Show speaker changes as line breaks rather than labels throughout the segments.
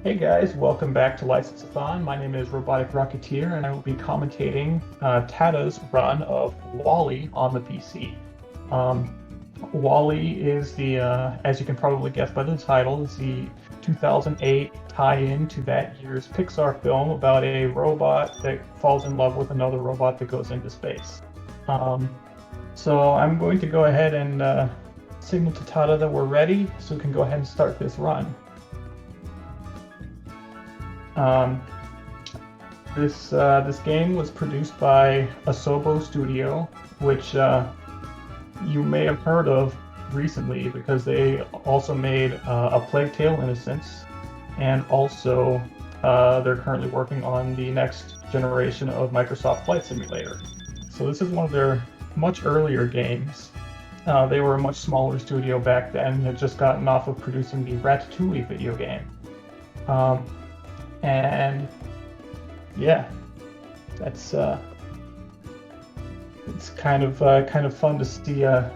Hey guys, welcome back to License-a-thon. My name is Robotic Rocketeer, and I will be commentating Tadda's run of Wally on the PC. Um, Wally is as you can probably guess by the title, is the 2008 tie-in to that year's Pixar film about a robot that falls in love with another robot that goes into space. Um, so I'm going to go ahead and signal to Tadda that we're ready, so we can go ahead and start this run. Um, this game was produced by Asobo Studio, which you may have heard of recently because they also made A Plague Tale: Innocence, and also they're currently working on the next generation of Microsoft Flight Simulator. So this is one of their much earlier games. They were a much smaller studio back then and had just gotten off of producing the Ratatouille video game. Um, and yeah, that's it's kind of fun to see a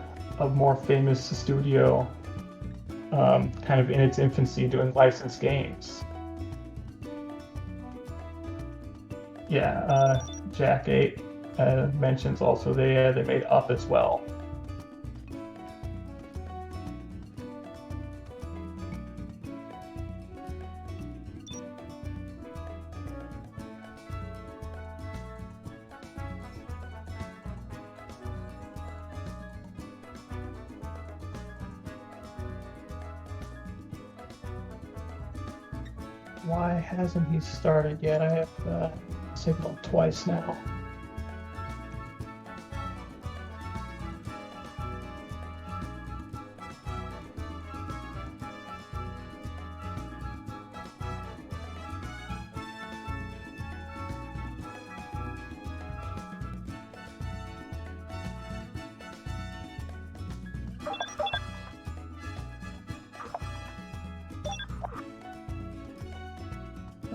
more famous studio kind of in its infancy doing licensed games. Yeah, Jack 8 mentions also they made Up as well. Why hasn't he started yet? I have signaled twice now.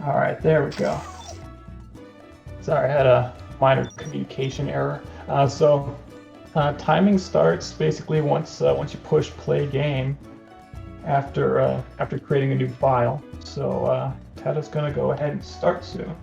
All right, there we go. Sorry, I had a minor communication error. Timing starts basically once you push play game after creating a new file. So Tadda's gonna go ahead and start soon.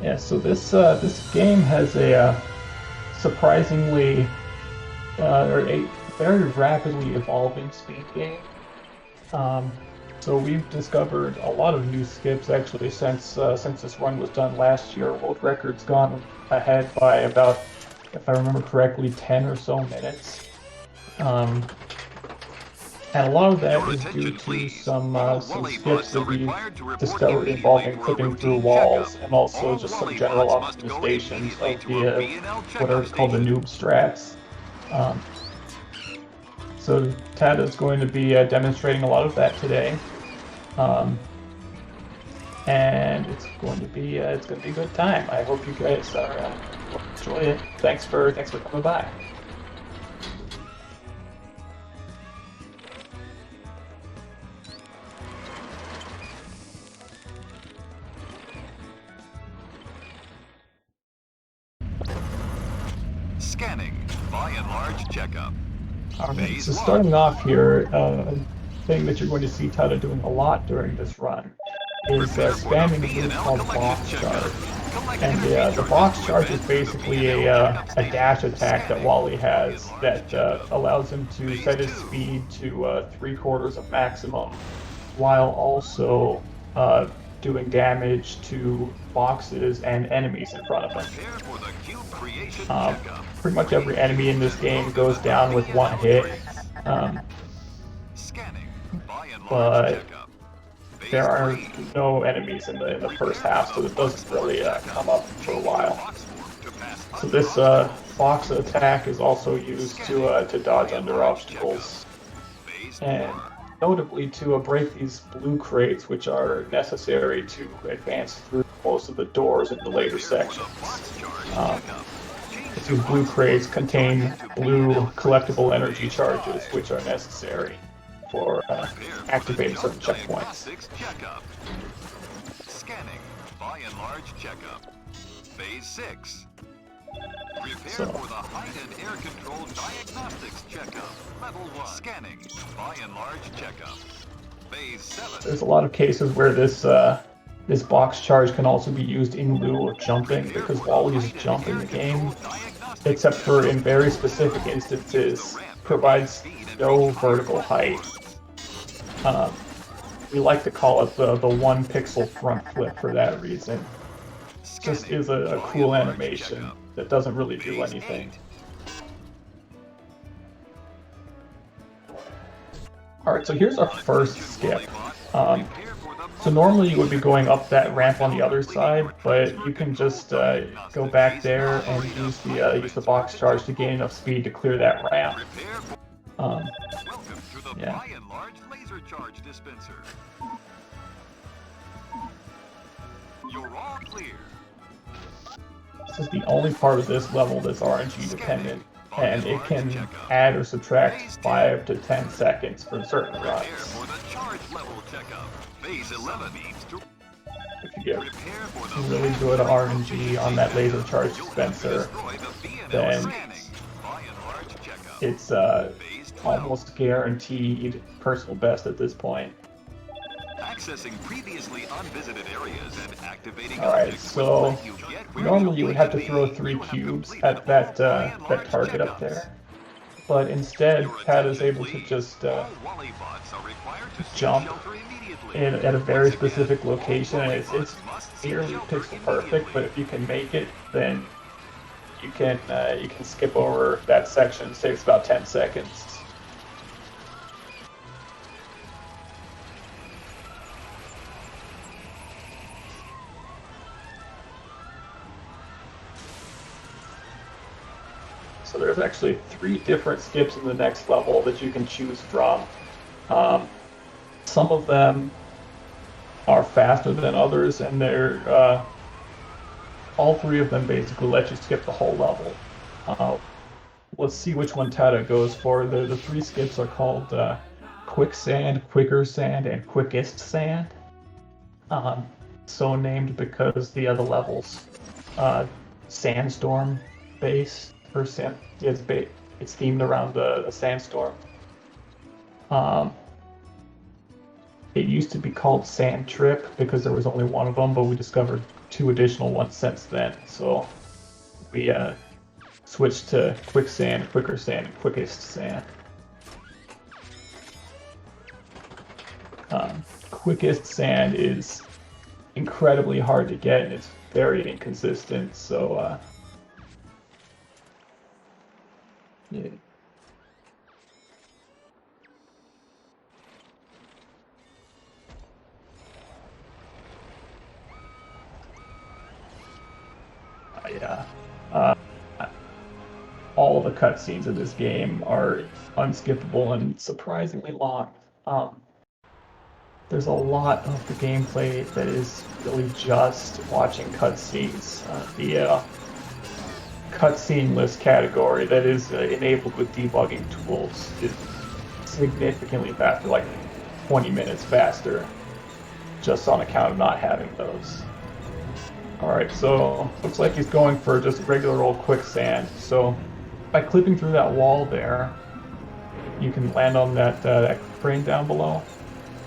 Yeah, so this game has a surprisingly or a very rapidly evolving speed game. Um, so we've discovered a lot of new skips actually since this run was done last year. World record's gone ahead by about, if I remember correctly, 10 or so minutes. Um, and a lot of that is due to some skips that we discovered involving clipping through walls, and also just some general optimizations of the what are called the noob strats. Um, so Tad is going to be demonstrating a lot of that today, um, and it's going to be a good time. I hope you guys enjoy it. Thanks for coming by.
Scanning by and large checkup.
Alright, so starting off here, a thing that you're going to see Tadda doing a lot during this run is spamming a move called box charge. And the box charge is basically a dash attack that Wally has that allows him to set his speed to 3/4 of maximum, while also doing damage to boxes and enemies in front of him. Pretty much every enemy in this game goes down with one hit, but there are no enemies in the first half, so it doesn't really come up for a while. So this box attack is also used to dodge under obstacles, and notably to break these blue crates, which are necessary to advance through most of the doors in the later sections. These blue crates contain blue collectible energy charges, which are necessary for activating certain checkpoints.
Scanning by and large checkup. Phase 6. Prepare
So,
for the height and air control diagnostics checkup. Level 1. Scanning by and large checkup. Phase 7.
There's a lot of cases where this box charge can also be used in lieu of jumping, because Wally's jump in the game, except for in very specific instances, provides no vertical height. We like to call it the one pixel front flip for that reason. It just is a cool animation that doesn't really do anything. Alright, so here's our first skip. So normally you would be going up that ramp on the other side, but you can just go back there and use the box charge to gain enough speed to clear that ramp.
Welcome to the
Yeah.
by and large laser charge dispenser. You're all clear.
This is the only part of this level that's RNG dependent, and it can add or subtract 5 to 10 seconds for certain
Prepare
runs.
for the charge level checkup. Phase 11 needs to
If you get
prepare for the
really good RNG on that laser charge dispenser,
destroy the B&L
then
scanning. By and large checkup.
it's
Phase 12.
almost guaranteed personal best at this point.
Accessing previously unvisited areas and activating
Alright,
objects
so
will let you get where
normally you
need
would have to
be.
throw 3
You have
cubes
completed
at that
by and large
target up
checkups.
there, but instead
Your
Tadda is
attention,
able to
please.
just
All Wally bots are required to seek
jump
shelter immediately.
at a very
Once again,
specific
all
location, and
Wally
it's
bots must seek
nearly
shelter
pixel perfect. But
immediately.
if you can make it, then you can skip over that section. It takes about 10 seconds. So there's actually 3 different skips in the next level that you can choose from. Some of them are faster than others, and they're all 3 of them basically let you skip the whole level. Let's see which one Tadda goes for. The 3 skips are called Quicksand, Quicker Sand, and Quickest Sand. So named because the other levels sandstorm based, or it's themed around a sandstorm. It used to be called Sand Trip because there was only one of them, but we discovered 2 additional ones since then. So we switched to Quicksand, Quicker Sand, and Quickest Sand. Quickest Sand is incredibly hard to get, and it's very inconsistent. So yeah. Yeah. All the cutscenes in this game are unskippable and surprisingly long. There's a lot of the gameplay that is really just watching cutscenes. The cutscene list category that is enabled with debugging tools is significantly faster, like 20 minutes faster, just on account of not having those. Alright, so looks like he's going for just regular old quicksand. So by clipping through that wall there, you can land on that crane down below,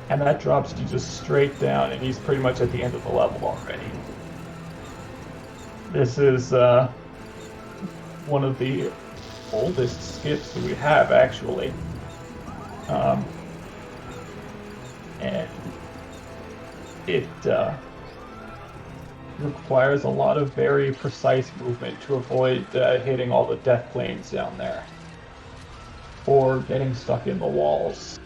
and that drops you just straight down, and he's pretty much at the end of the level already. This is one of the oldest skips that we have, actually. And it requires a lot of very precise movement to avoid hitting all the death planes down there, or getting stuck in the walls.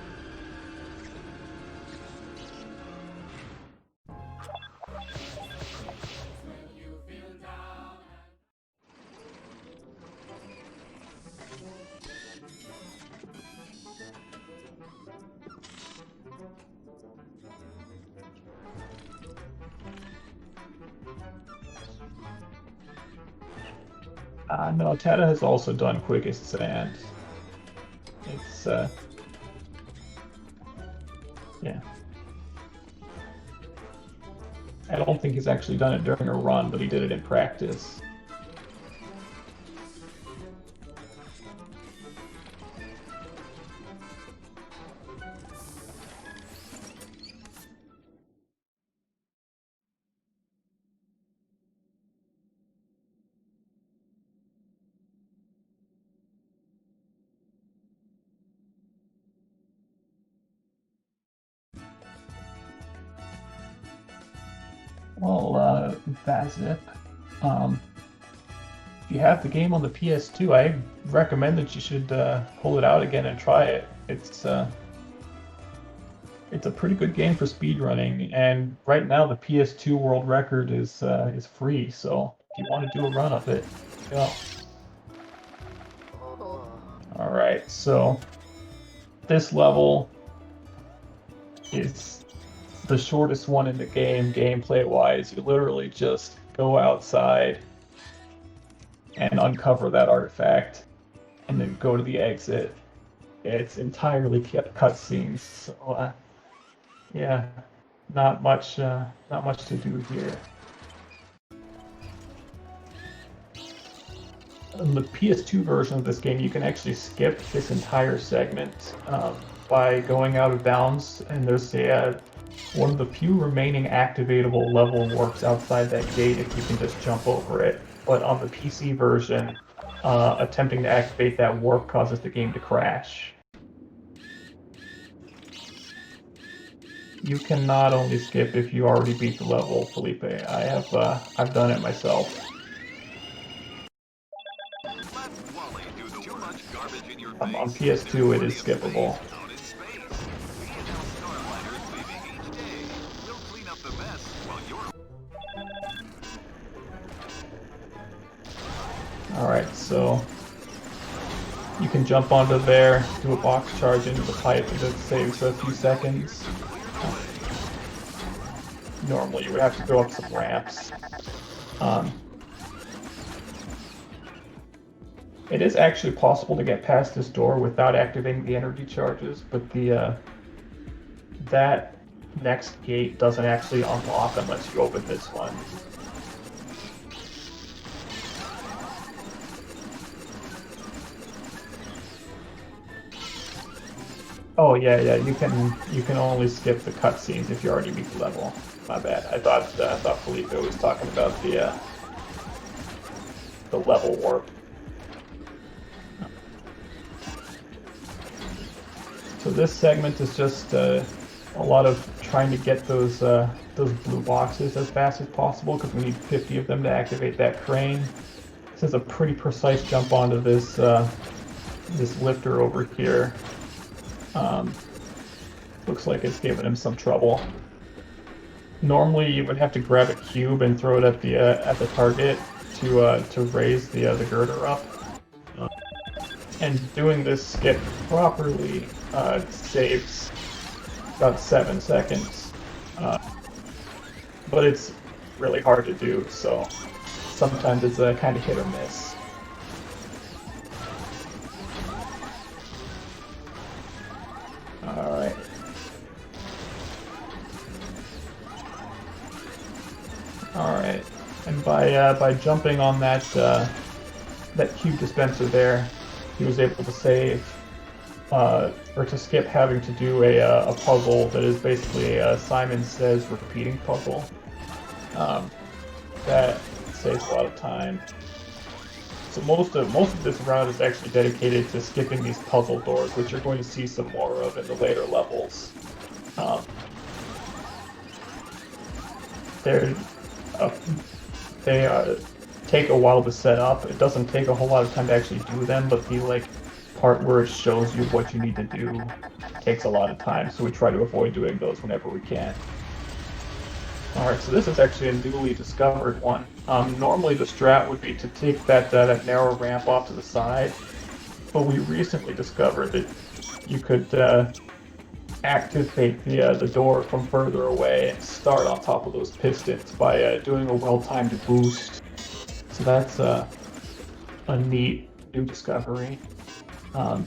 No, Tadda has also done quickest sand. It's yeah. I don't think he's actually done it during a run, but he did it in practice. Well, Vazip, um, if you have the game on the PS2, I recommend that you should pull it out again and try it. It's a pretty good game for speedrunning, and right now the PS2 world record is free. So if you want to do a run of it, go. All right, so this level is the shortest one in the game, gameplay-wise. You literally just go outside and uncover that artifact, and then go to the exit. It's entirely cutscenes, so yeah, not much to do here. In the PS2 version of this game, you can actually skip this entire segment by going out of bounds, and there's one of the few remaining activatable level warps outside that gate if you can just jump over it. But on the PC version, attempting to activate that warp causes the game to crash. You can not only skip if you already beat the level, Felipe. I've done it myself. On PS2, it is skippable. Alright, so you can jump onto there, do a box charge into the pipe, and it saves a few seconds. Normally you would have to go up some ramps. It is actually possible to get past this door without activating the energy charges, but that next gate doesn't actually unlock unless you open this one. Oh yeah, you can only skip the cutscenes if you already beat the level. My bad. I thought Felipe was talking about the level warp. So this segment is just a lot of trying to get those blue boxes as fast as possible because we need 50 of them to activate that crane. This is a pretty precise jump onto this this lifter over here. Looks like it's giving him some trouble. Normally, you would have to grab a cube and throw it at the target to raise the girder up. And doing this skip properly saves about 7 seconds. But it's really hard to do, so sometimes it's kind of hit or miss. Alright. Alright. And by jumping on that cube dispenser there, he was able to save or to skip having to do a puzzle that is basically a Simon Says repeating puzzle. That saves a lot of time. So most of this route is actually dedicated to skipping these puzzle doors, which you're going to see some more of in the later levels. They take a while to set up. It doesn't take a whole lot of time to actually do them, but the part where it shows you what you need to do takes a lot of time, so we try to avoid doing those whenever we can. Alright, so this is actually a newly discovered one. Normally the strat would be to take that narrow ramp off to the side, but we recently discovered that you could activate the door from further away and start on top of those pistons by doing a well-timed boost. So a neat new discovery. And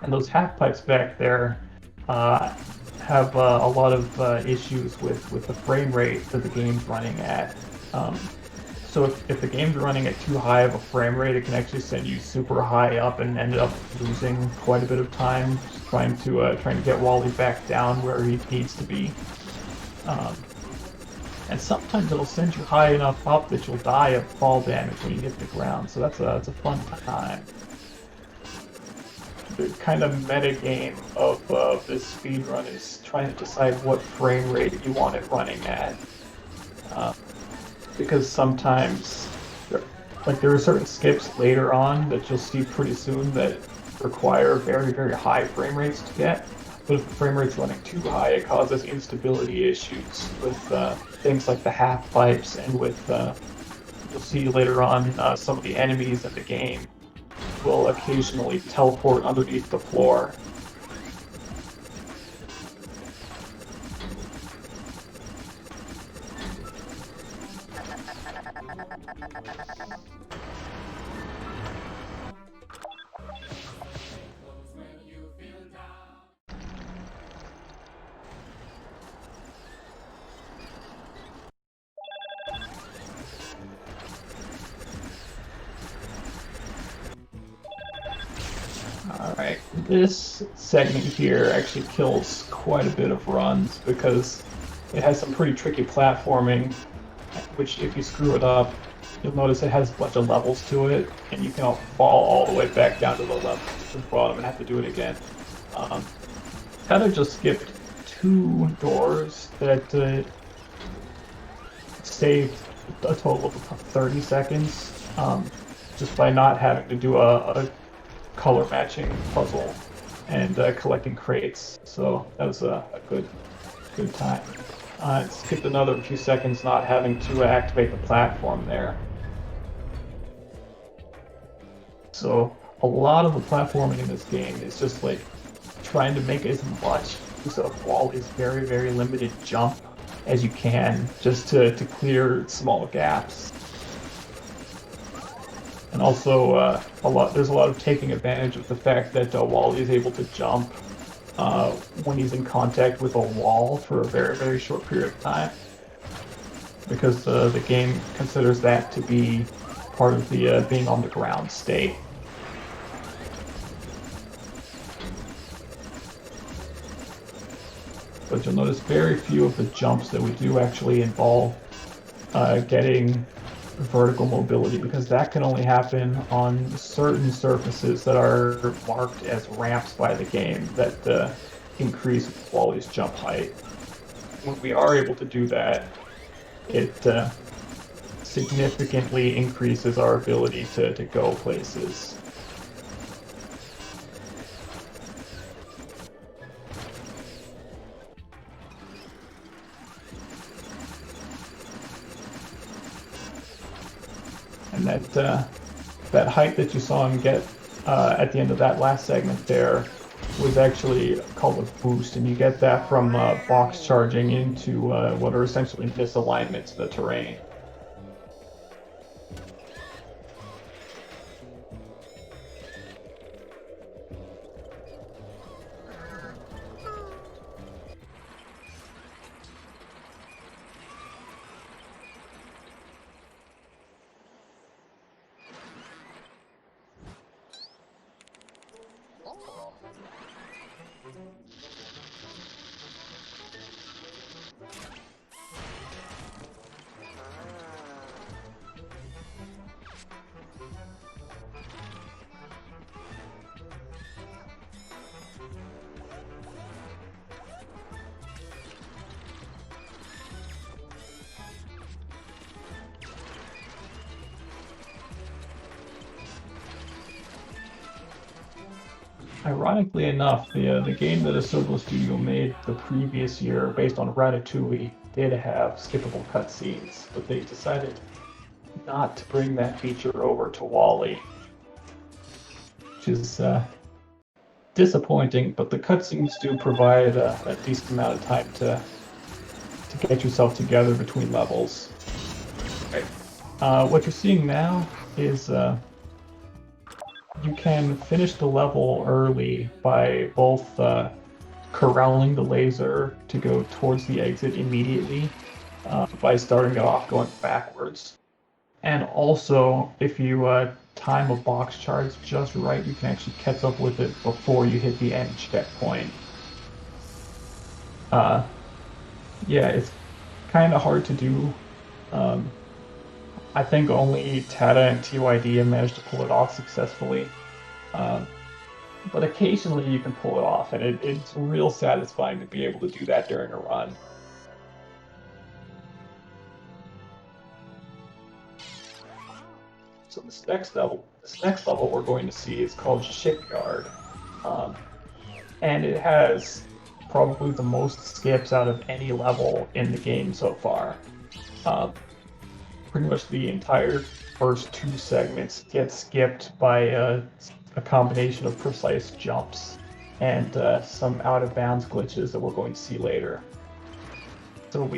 those half pipes back there have a lot of issues with the frame rate that the game's running at. Um, so if the game's running at too high of a frame rate, it can actually send you super high up and end up losing quite a bit of time trying to get Wally back down where he needs to be. Um, and sometimes it'll send you high enough up that you'll die of fall damage when you hit the ground. So that's a fun time. The kind of meta game of this speedrun is trying to decide what frame rate you want it running at. Because sometimes, there are certain skips later on that you'll see pretty soon that require very, very high frame rates to get. But if the frame rate's running too high, it causes instability issues with things like the half pipes and with, you'll see later on, some of the enemies in the game will occasionally teleport underneath the floor. Alright, this segment here actually kills quite a bit of runs because it has some pretty tricky platforming, which if you screw it up, you'll notice it has a bunch of levels to it, and you can fall all the way back down to the level to the bottom and have to do it again. Tadda just skipped 2 doors that saved a total of 30 seconds just by not having to do a color matching puzzle and collecting crates. So that was a good time. It skipped another few seconds not having to activate the platform there. So a lot of the platforming in this game is just like trying to make as much use of Wally's very, very limited jump as you can just to clear small gaps. And also, there's a lot of taking advantage of the fact that Wally is able to jump when he's in contact with a wall for a very, very short period of time. Because the game considers that to be part of the being on the ground state. But you'll notice very few of the jumps that we do actually involve getting vertical mobility, because that can only happen on certain surfaces that are marked as ramps by the game that increase Wally's jump height. When we are able to do that, it significantly increases our ability to go places. And that height that you saw him get at the end of that last segment there was actually called a boost, and you get that from box charging into what are essentially misalignments of the terrain. Ironically enough, the game that Asobo Studio made the previous year, based on Ratatouille, did have skippable cutscenes, but they decided not to bring that feature over to Wally, which is disappointing. But the cutscenes do provide a decent amount of time to get yourself together between levels. Right. What you're seeing now is you can finish the level early by both corralling the laser to go towards the exit immediately by starting it off going backwards. And also, if you time a box charge just right, you can actually catch up with it before you hit the end checkpoint. Uh, yeah, it's kind of hard to do. Um, I think only Tadda and TYD have managed to pull it off successfully. Um, but occasionally you can pull it off, and it's real satisfying to be able to do that during a run. So this next level we're going to see is called Shipyard, um, and it has probably the most skips out of any level in the game so far. Um, Pretty much the entire first two segments get skipped by a combination of precise jumps and some out of bounds glitches that we're going to see later. So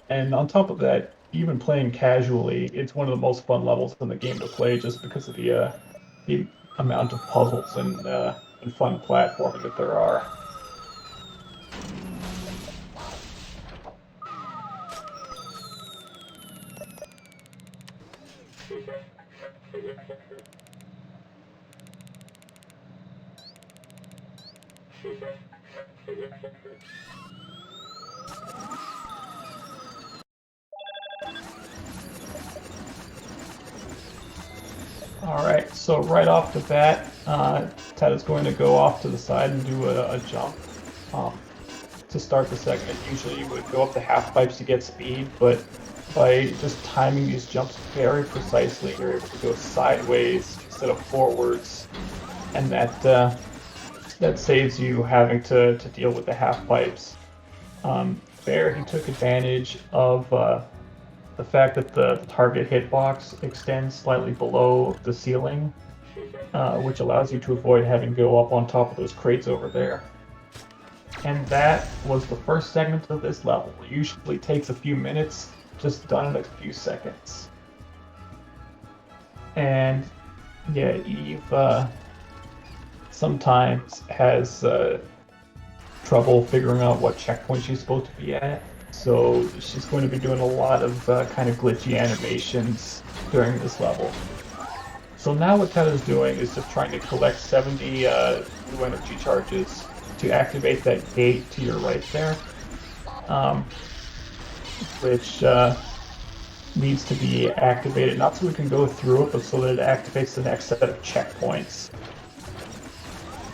and on top of that, even playing casually, it's one of the most fun levels in the game to play just because of the amount of puzzles and fun platforming that there are. Alright, so right off the bat, Ted is going to go off to the side and do a jump to start the segment. Usually you would go up the half pipes to get speed, but by just timing these jumps very precisely, you're able to go sideways instead of forwards, and that saves you having to deal with the half pipes. There, he took advantage of the fact that the target hitbox extends slightly below the ceiling, which allows you to avoid having to go up on top of those crates over there. And that was the first segment of this level. It usually takes a few minutes, just done in a few seconds. And yeah, Eve sometimes has trouble figuring out what checkpoint she's supposed to be at. So she's going to be doing a lot of kind of glitchy animations during this level. So now what Tadda's doing is just trying to collect 70 blue energy charges to activate that gate to your right there, which needs to be activated, not so we can go through it, but so that it activates the next set of checkpoints.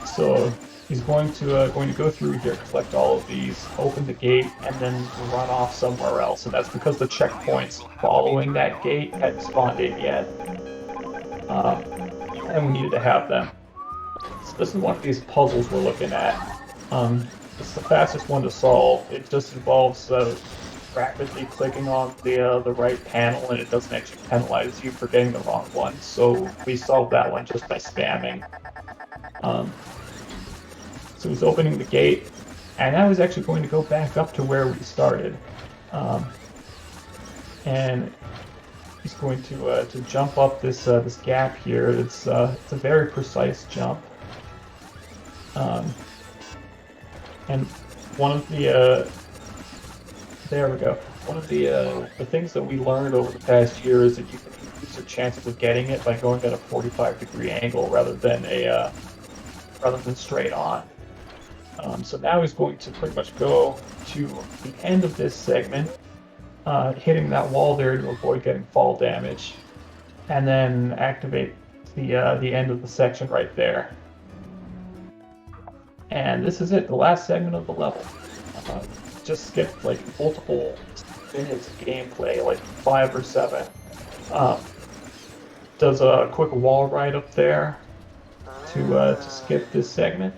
So he's going to go through here, collect all of these, open the gate, and then run off somewhere else. And that's because the checkpoints following that gate hadn't spawned in yet, and we needed to have them. So this is one of these puzzles we're looking at. It's the fastest one to solve. It just involves rapidly clicking on the right panel, and it doesn't actually penalize you for getting the wrong one. So we solved that one just by spamming. So he's opening the gate, and now he's actually going to go back up to where we started. And he's going to jump up this gap here. It's a very precise jump. And one of the there we go. One of the things that we learned over the past year is that you can increase your chances of getting it by going at a 45-degree angle rather than straight on. So now he's going to pretty much go to the end of this segment, hitting that wall there to avoid getting fall damage, and then activate the end of the section right there. And this is it, the last segment of the level. Just skipped like multiple minutes of gameplay, like 5 or 7. Does a quick wall ride up there to skip this segment.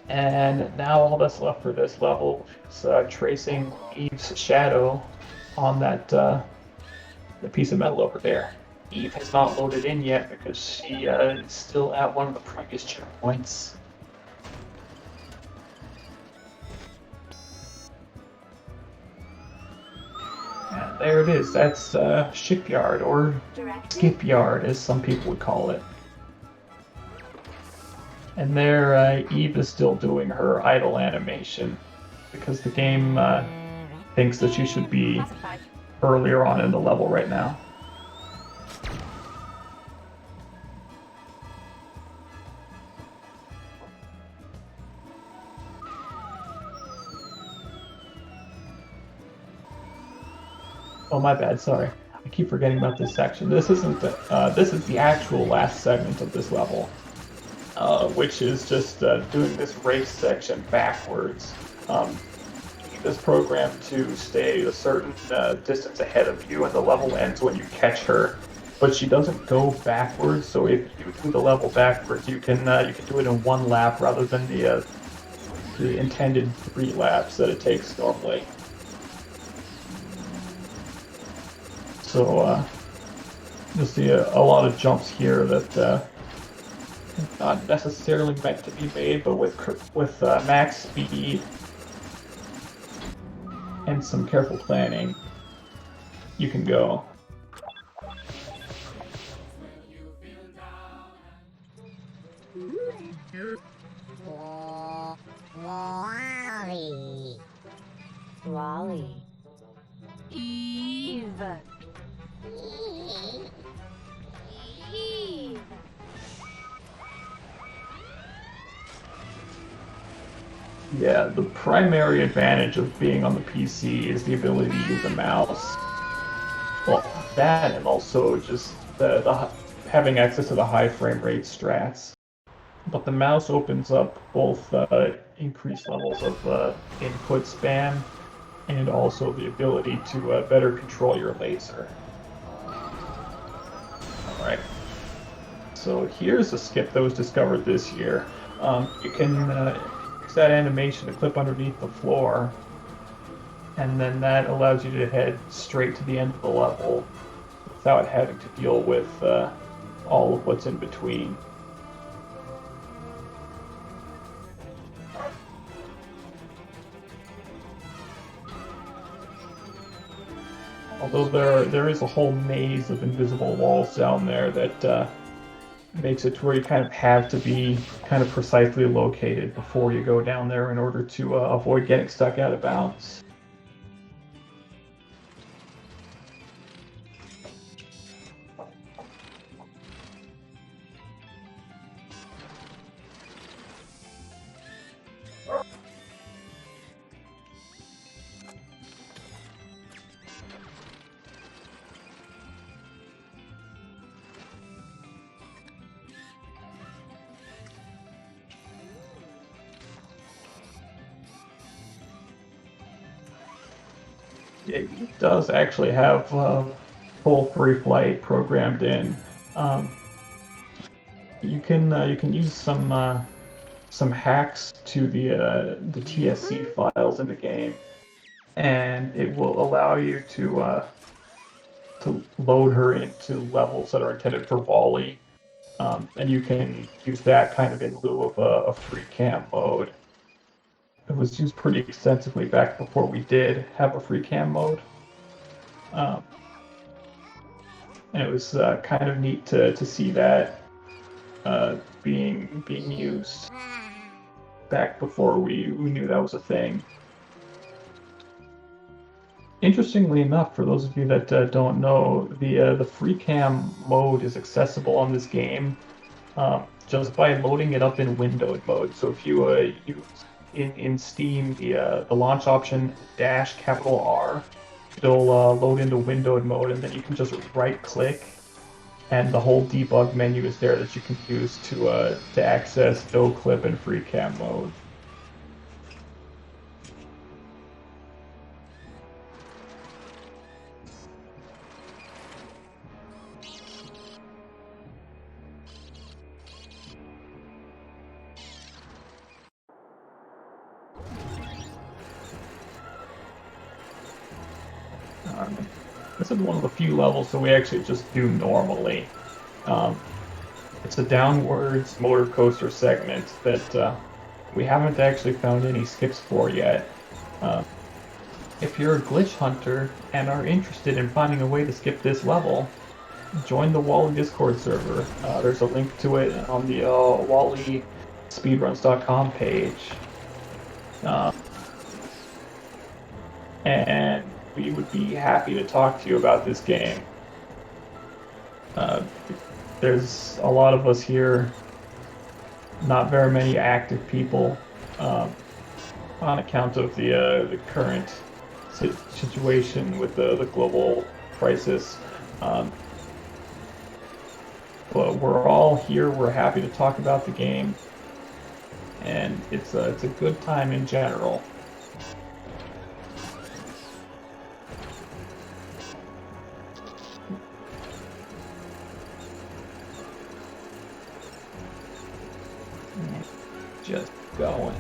And now all that's left for this level is tracing Eve's shadow on that the piece of metal over there. Eve has not loaded in yet because she is still at one of the previous checkpoints. And there it is. That's Shipyard, or Skipyard, as some people would call it. And there, Eve is still doing her idle animation because the game thinks that she should be earlier on in the level right now. Oh, my bad. Sorry, I keep forgetting about this section. This isn't the. This is the actual last segment of this level, which is just doing this race section backwards. This program to stay a certain distance ahead of you, and the level ends when you catch her. But she doesn't go backwards, so if you do the level backwards, you can do it in one lap rather than the intended 3 laps that it takes normally. So you'll see a lot of jumps here that not necessarily meant to be made, but with max speed and some careful planning, you can go.
Wally. Eve. Eve.
Yeah, the primary advantage of being on the PC is the ability to use a mouse. Well, that and also just having access to the high frame rate strats. But the mouse opens up both increased levels of input span and also the ability to better control your laser. Alright. So here's a skip that was discovered this year. You can use that animation to clip underneath the floor, and then that allows you to head straight to the end of the level without having to deal with all of what's in between. Although there is a whole maze of invisible walls down there that makes it to where you kind of have to be kind of precisely located before you go down there in order to avoid getting stuck out of bounds. It does actually have full free flight programmed in. You can use some hacks to the TSC files in the game, and it will allow you to load her into levels that are intended for volley, and you can use that kind of in lieu of a free cam mode. It was used pretty extensively back before we did have a free cam mode. And it was kind of neat to see that being used back before we knew that was a thing. Interestingly enough, for those of you that don't know, the free cam mode is accessible on this game just by loading it up in windowed mode. So if you use in Steam the launch option -R, it'll load into windowed mode, and then you can just right click, and the whole debug menu is there that you can use to access no clip and free cam mode. This is one of the few levels that we actually just do normally. It's a downwards motor coaster segment that we haven't actually found any skips for yet. If you're a glitch hunter and are interested in finding a way to skip this level, join the Wally Discord server. There's a link to it on the WallySpeedruns.com page. And we would be happy to talk to you about this game. There's a lot of us here, not very many active people, on account of the current situation with the global crisis. But we're all here. We're happy to talk about the game, and it's a good time in general. Just going.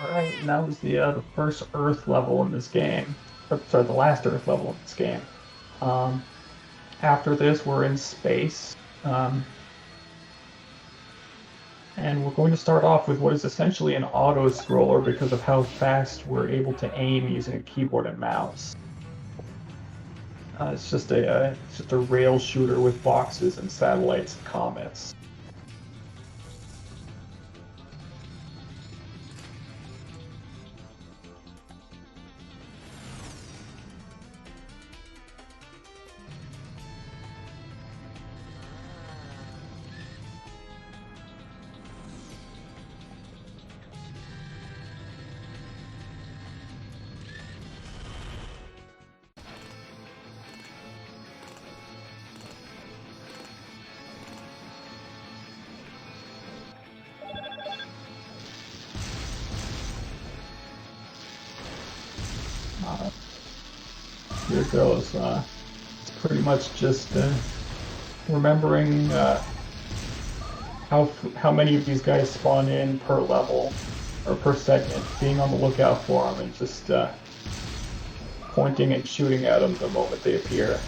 Alright, and that was the first Earth level in this game. Or, sorry, the last Earth level in this game. After this, we're in space. And we're going to start off with what is essentially an auto-scroller because of how fast we're able to aim using a keyboard and mouse. It's just a rail shooter with boxes and satellites and comets. Here goes. It's pretty much just remembering how many of these guys spawn in per level or per segment, being on the lookout for them, and just pointing and shooting at them the moment they appear.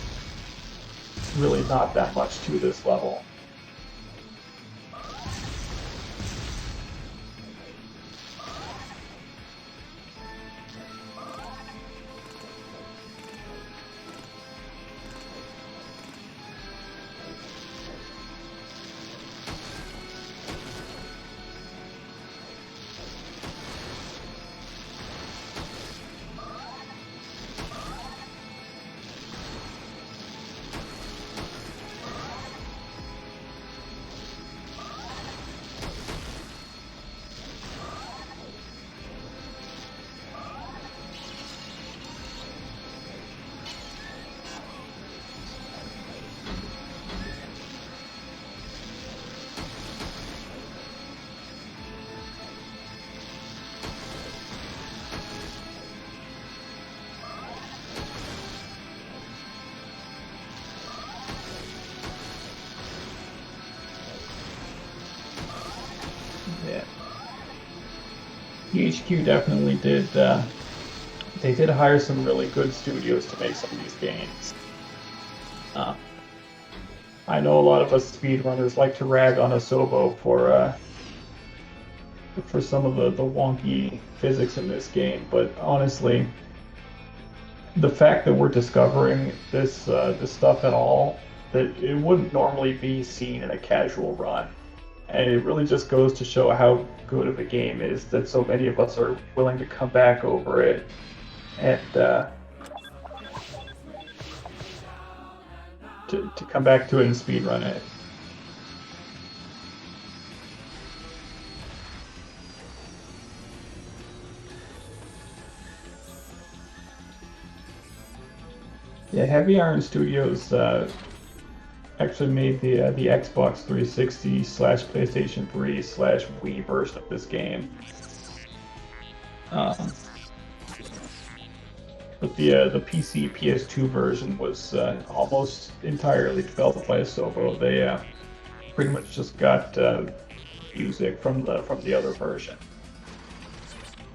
It's really not that much to this level. Yeah. THQ definitely did. They did hire some really good studios to make some of these games. I know a lot of us speedrunners like to rag on Asobo for some of the wonky physics in this game, but honestly, the fact that we're discovering this stuff at all, that it wouldn't normally be seen in a casual run. And it really just goes to show how good of a game is that so many of us are willing to come back over it and to come back to it and speedrun it. Yeah, Heavy Iron Studios actually made the Xbox 360 slash PlayStation 3 slash Wii version of this game. Um, but the PC PS2 version was almost entirely developed by Asobo. They pretty much just got music from the other version.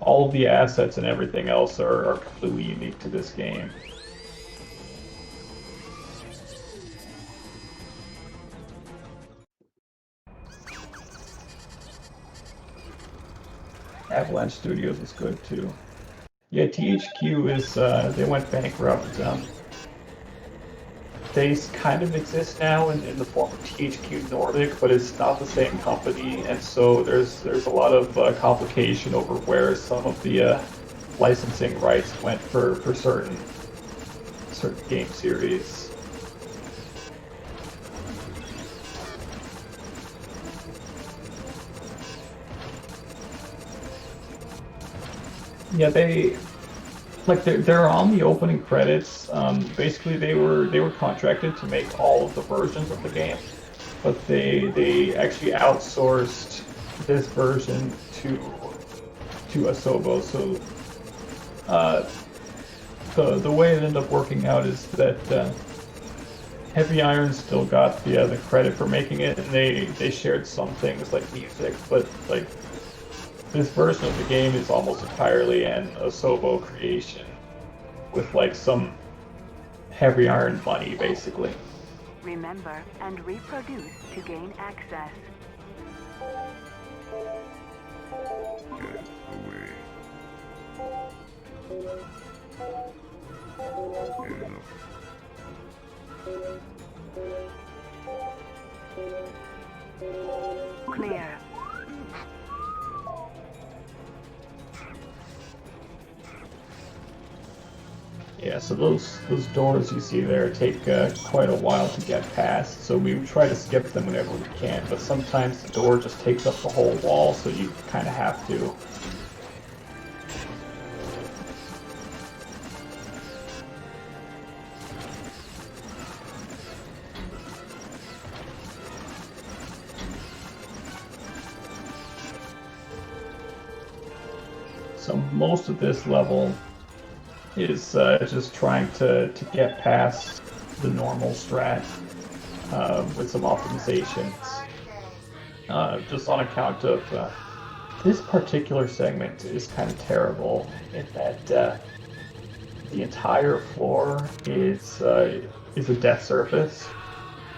All of the assets and everything else are completely unique to this game. Avalanche Studios is good too. Yeah, THQ is they went bankrupt. They kind of exist now in the form of THQ Nordic, but it's not the same company, and so there's a lot of complication over where some of the licensing rights went for certain game series. Yeah, they're on the opening credits. Basically, they were contracted to make all of the versions of the game, but they actually outsourced this version to Asobo. So the way it ended up working out is that Heavy Iron still got the credit for making it, and they shared some things like music, but like this version of the game is almost entirely an Asobo creation, with like some Heavy Iron money, basically.
Remember and reproduce to gain access.
Get away. Enough.
Clear.
Yeah, so those doors you see there take quite a while to get past, so we try to skip them whenever we can, but sometimes the door just takes up the whole wall, so you kind of have to. So most of this level is just trying to get past the normal strat with some optimizations. Just on account of this particular segment is kind of terrible in that the entire floor is a death surface,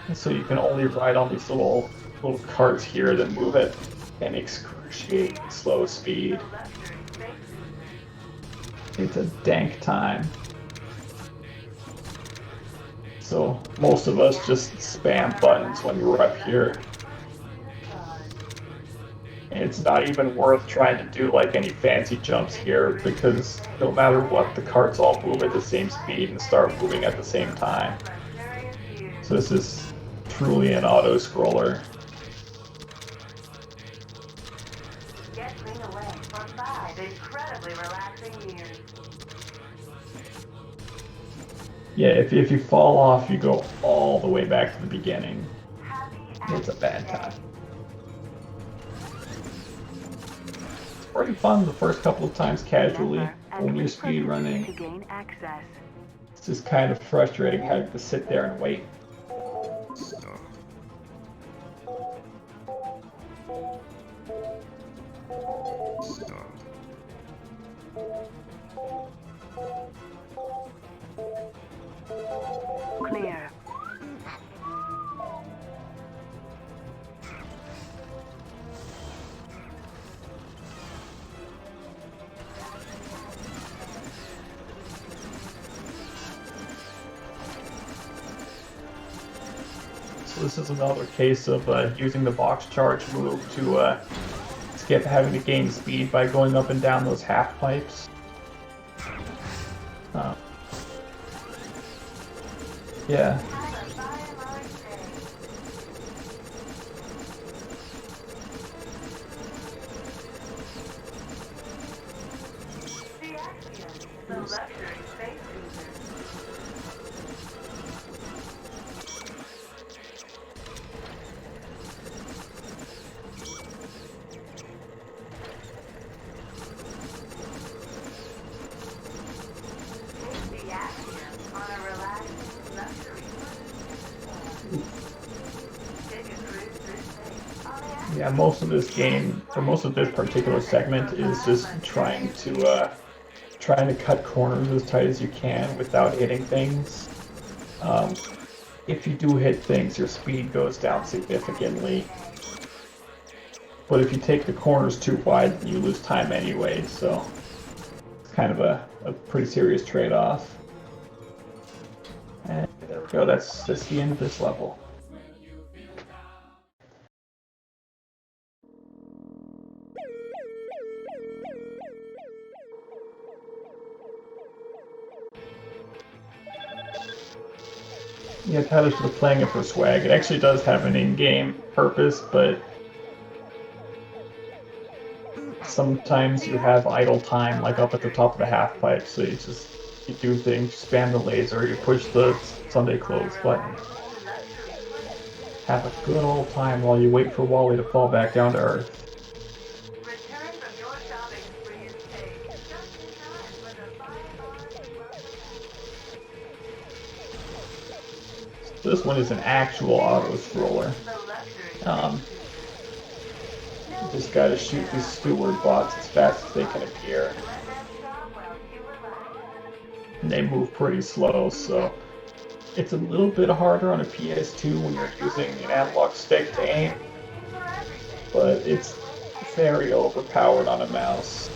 and so you can only ride on these little carts here that move at an excruciating slow speed. It's a dank time. So most of us just spam buttons when we're up here. And it's not even worth trying to do like any fancy jumps here, because no matter what, the carts all move at the same speed and start moving at the same time. So this is truly an auto-scroller.
Getting away from 5 incredibly relaxing years.
Yeah, if you fall off, you go all the way back to the beginning. It's a bad time. It's pretty fun the first couple of times casually when you're speedrunning.
To gain access.
It's just kind of frustrating having to sit there and wait.
Stop. Stop.
Clear.
So this is another case of using the box charge move to skip having to gain speed by going up and down those half pipes. Yeah. Yeah, most of this game, or most of this particular segment, is just trying to cut corners as tight as you can without hitting things. Um, if you do hit things, your speed goes down significantly. But if you take the corners too wide, you lose time anyway, so it's kind of a pretty serious trade-off. And there we go, that's the end of this level. Yeah, Tadda's just playing it for swag. It actually does have an in-game purpose, but sometimes you have idle time, like up at the top of the half pipe, so you do things, spam the laser, you push the Sunday close button. Have a good old time while you wait for Wally to fall back down to Earth. This one is an actual auto-scroller. You just gotta shoot these steward bots as fast as they can appear. And they move pretty slow, so it's a little bit harder on a PS2 when you're using an analog stick to aim, but it's very overpowered on a mouse.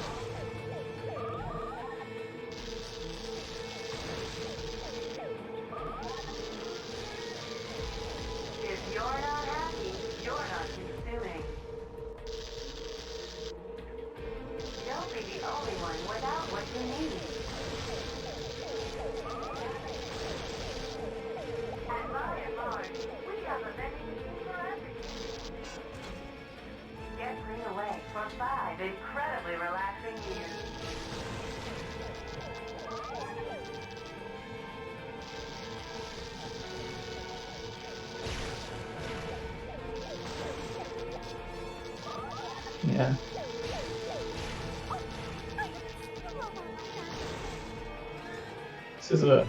Incredibly relaxing years.
Yeah. This is a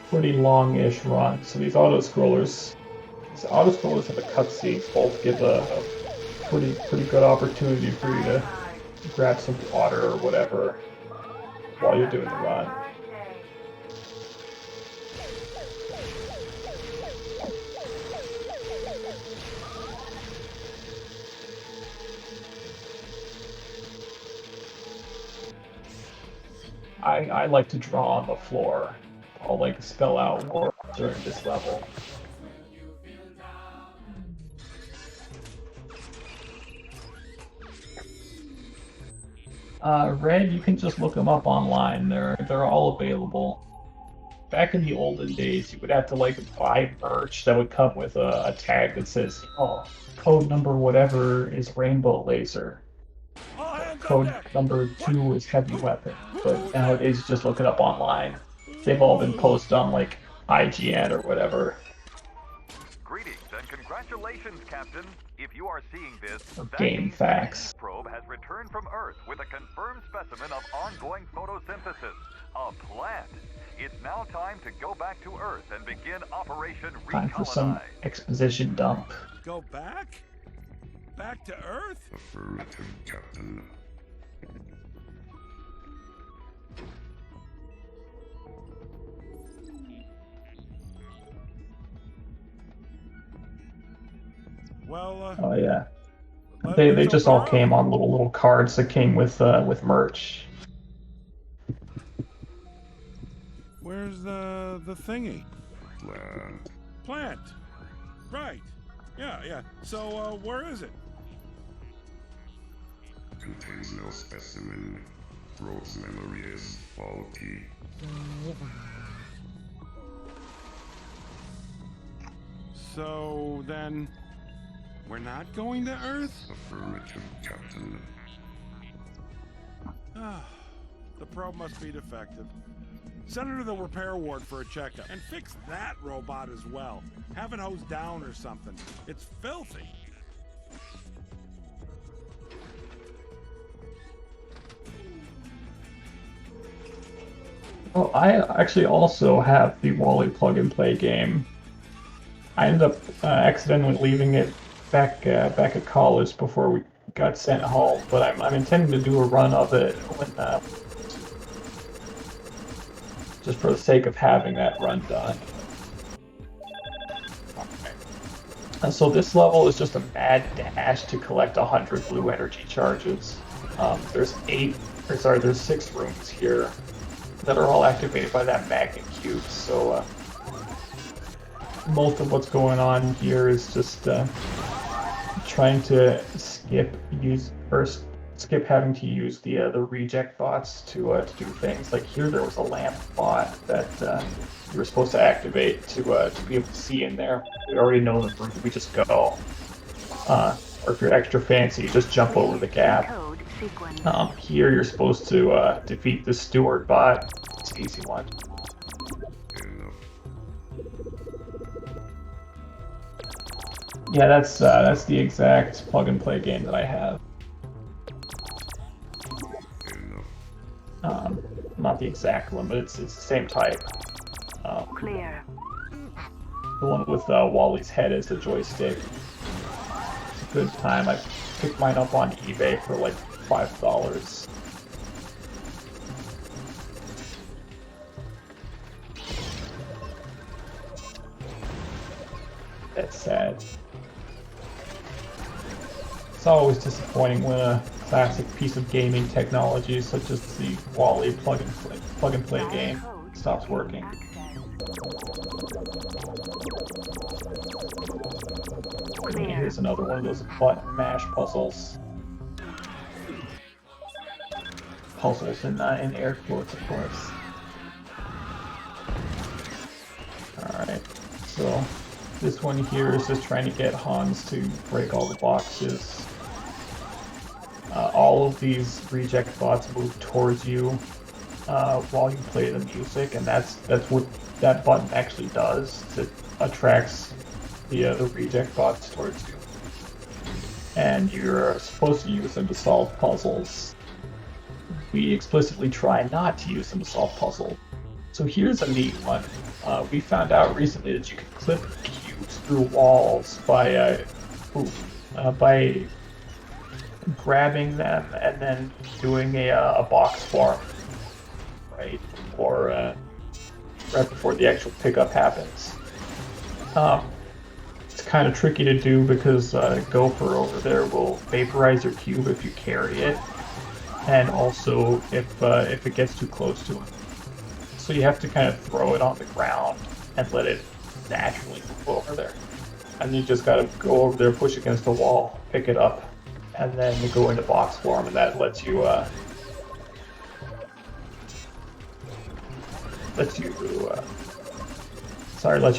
pretty long-ish run, so these auto-scrollers and the cutscenes both give a pretty good opportunity for you to grab some water or whatever while you're doing the run. I like to draw on the floor. I'll like spell out words during this level. Red, you can just look them up online. They're all available. Back in the olden days, you would have to like buy merch that would come with a tag that says, "Oh, code number whatever is rainbow laser. Code number 2 is heavy weapon." But nowadays, you just look it up online. They've all been posted on like IGN or whatever.
Greetings and congratulations, Captain. If you are seeing this, that
Game
means
facts.
the probe has returned from Earth with a confirmed specimen of ongoing photosynthesis, a plant. It's now time to go back to Earth and begin Operation Recolonize.
Time for some exposition dump.
Go back? Back to Earth?
Affirmative, Captain.
Well,
Oh yeah, they just all came on little cards that came with merch.
Where's the thingy?
Plant.
Plant. Right. Yeah. So, where is it?
Contains no specimen. Road's memory is faulty.
So then, we're not going to Earth?
Affirmative, Captain.
Ah, the probe must be defective. Send her to the repair ward for a checkup. And fix that robot as well. Have it hosed down or something. It's filthy.
Well, I actually also have the Wally plug and play game. I ended up accidentally leaving it back at college before we got sent home, but I'm intending to do a run of it when just for the sake of having that run done. And so this level is just a mad dash to collect 100 blue energy charges. There's there's 6 rooms here that are all activated by that magnet cube. So most of what's going on here is just trying to skip having to use the reject bots to do things. Like here, there was a lamp bot that you were supposed to activate to be able to see in there. We already know the route. We just go. Or if you're extra fancy, you just jump over the gap. Here, you're supposed to defeat the steward bot. It's an easy one. Yeah, that's the exact plug and play game that I have. Not the exact one, but it's the same type.
Clear.
The one with Wally's head as the joystick. It's a good time. I picked mine up on eBay for like $5. That's sad. It's always disappointing when a classic piece of gaming technology, such as the Wally plug and play game, stops working. Here's another one of those button mash puzzles. Puzzles in air quotes, of course. Alright, so this one here is just trying to get Hans to break all the boxes. All of these reject bots move towards you while you play the music, and that's what that button actually does. It attracts the reject bots towards you, and you're supposed to use them to solve puzzles. We explicitly try not to use them to solve puzzles. So here's a neat one. We found out recently that you can clip cubes through walls by grabbing them and then doing a box form, right? Or right before the actual pickup happens. It's kind of tricky to do because Gopher over there will vaporize your cube if you carry it, and also if it gets too close to it. So you have to kind of throw it on the ground and let it naturally move over there. And you just gotta go over there, push against the wall, pick it up, and then you go into box form, and that lets you lets you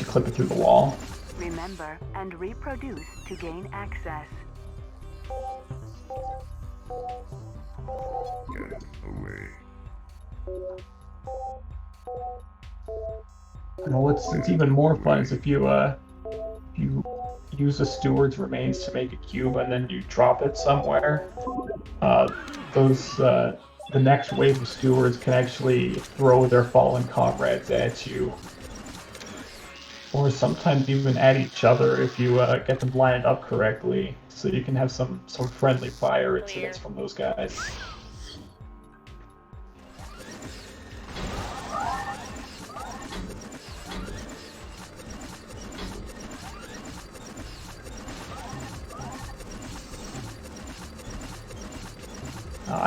clip it through the wall.
Remember and reproduce to gain access.
Get away.
And what's even more fun is if you use a steward's remains to make a cube and then you drop it somewhere. The next wave of stewards can actually throw their fallen comrades at you, or sometimes even at each other if you get them lined up correctly. So you can have some friendly fire incidents from those guys.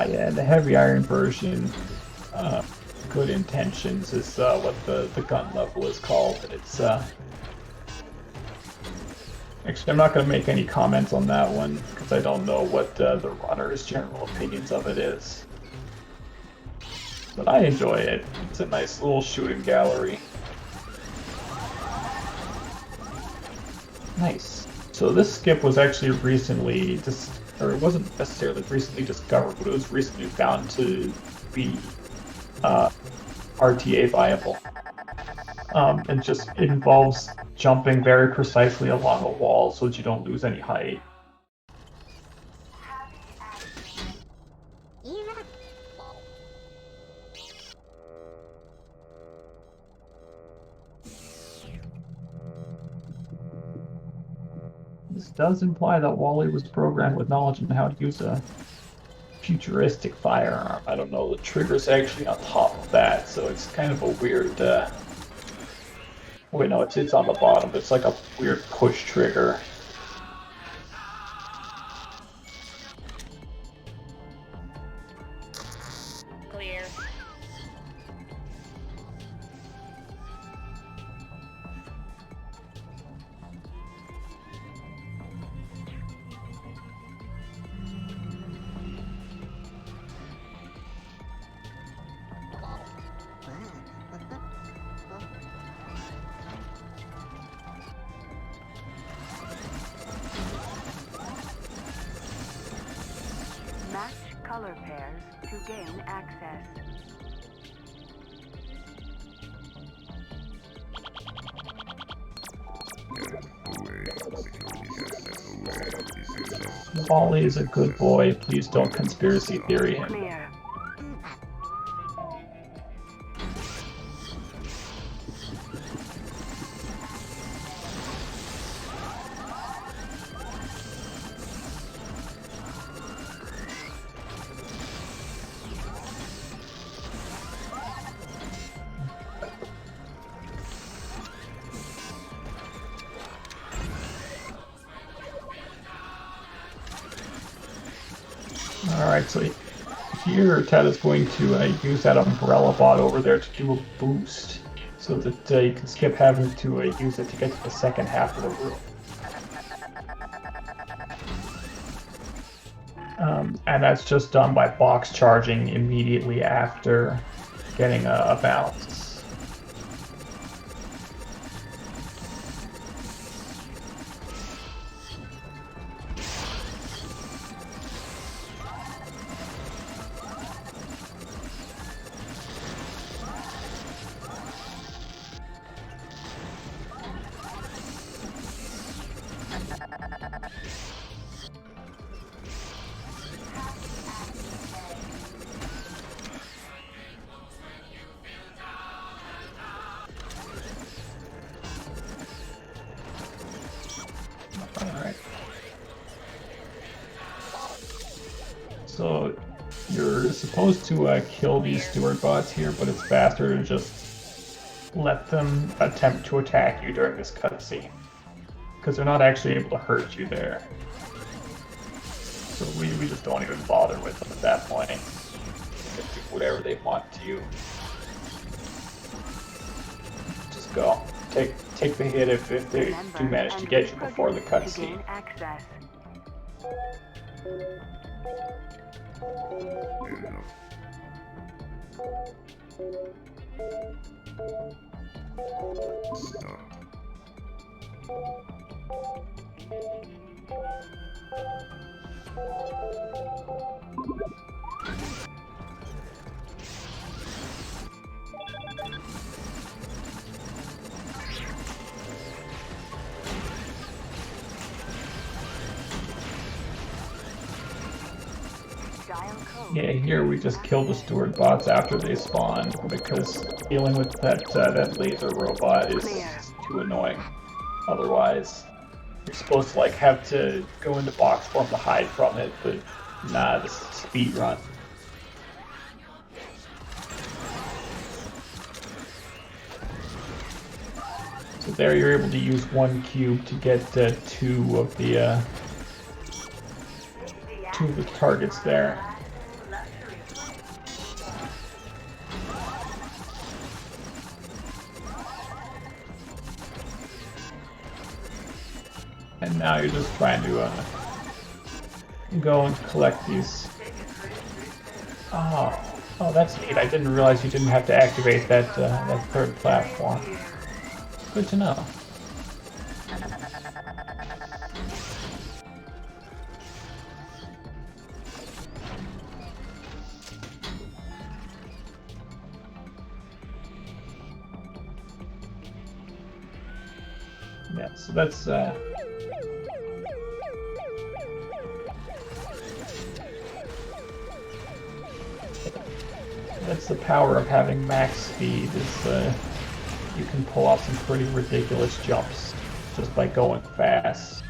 Yeah, the heavy iron version, Good Intentions is what the gun level is called. But it's actually, I'm not going to make any comments on that one because I don't know what the runner's general opinions of it is. But I enjoy it. It's a nice little shooting gallery. Nice. So this skip was actually recently or it wasn't necessarily recently discovered, but it was recently found to be RTA viable. It involves jumping very precisely along a wall so that you don't lose any height. does imply that Wally was programmed with knowledge on how to use a futuristic firearm. I don't know, the trigger's actually on top of that, so it's kind of a weird, wait, no, it's on the bottom, but it's like a weird push trigger.
Clear.
Match color pairs to gain access.
Wally is a good boy, please don't conspiracy theory him.
Clear.
Alright, so here Ted is going to use that umbrella bot over there to do a boost, so that you can skip having to use it to get to the second half of the room. And that's just done by box charging immediately after getting a bounce. Alright. So you're supposed to kill these steward bots here, but it's faster to just let them attempt to attack you during this cutscene, because they're not actually able to hurt you there. So we just don't even bother with them at that point. They can do whatever they want to you. Just go. Take the hit if they do manage to get you before the cutscene.
Access.
Stop.
Dial code.
Yeah, here we just kill the steward bots after they spawn, because dealing with that laser robot is too annoying. Otherwise, you're supposed to like have to go into box form to hide from it, but nah, this is a speed run. So there you're able to use one cube to get two of the targets there. And now you're just trying to go and collect these. Oh, that's neat. I didn't realize you didn't have to activate that third platform. Good to know. Yeah, so that's the power of having max speed, is you can pull off some pretty ridiculous jumps just by going fast.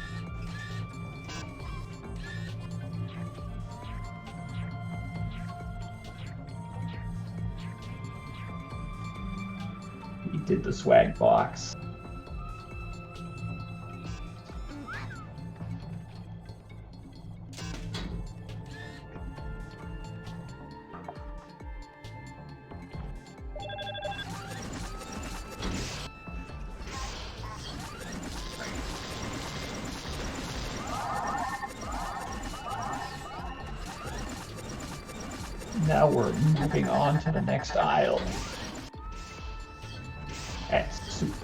he did the swag box. Now we're moving on to the next aisle. That's soup.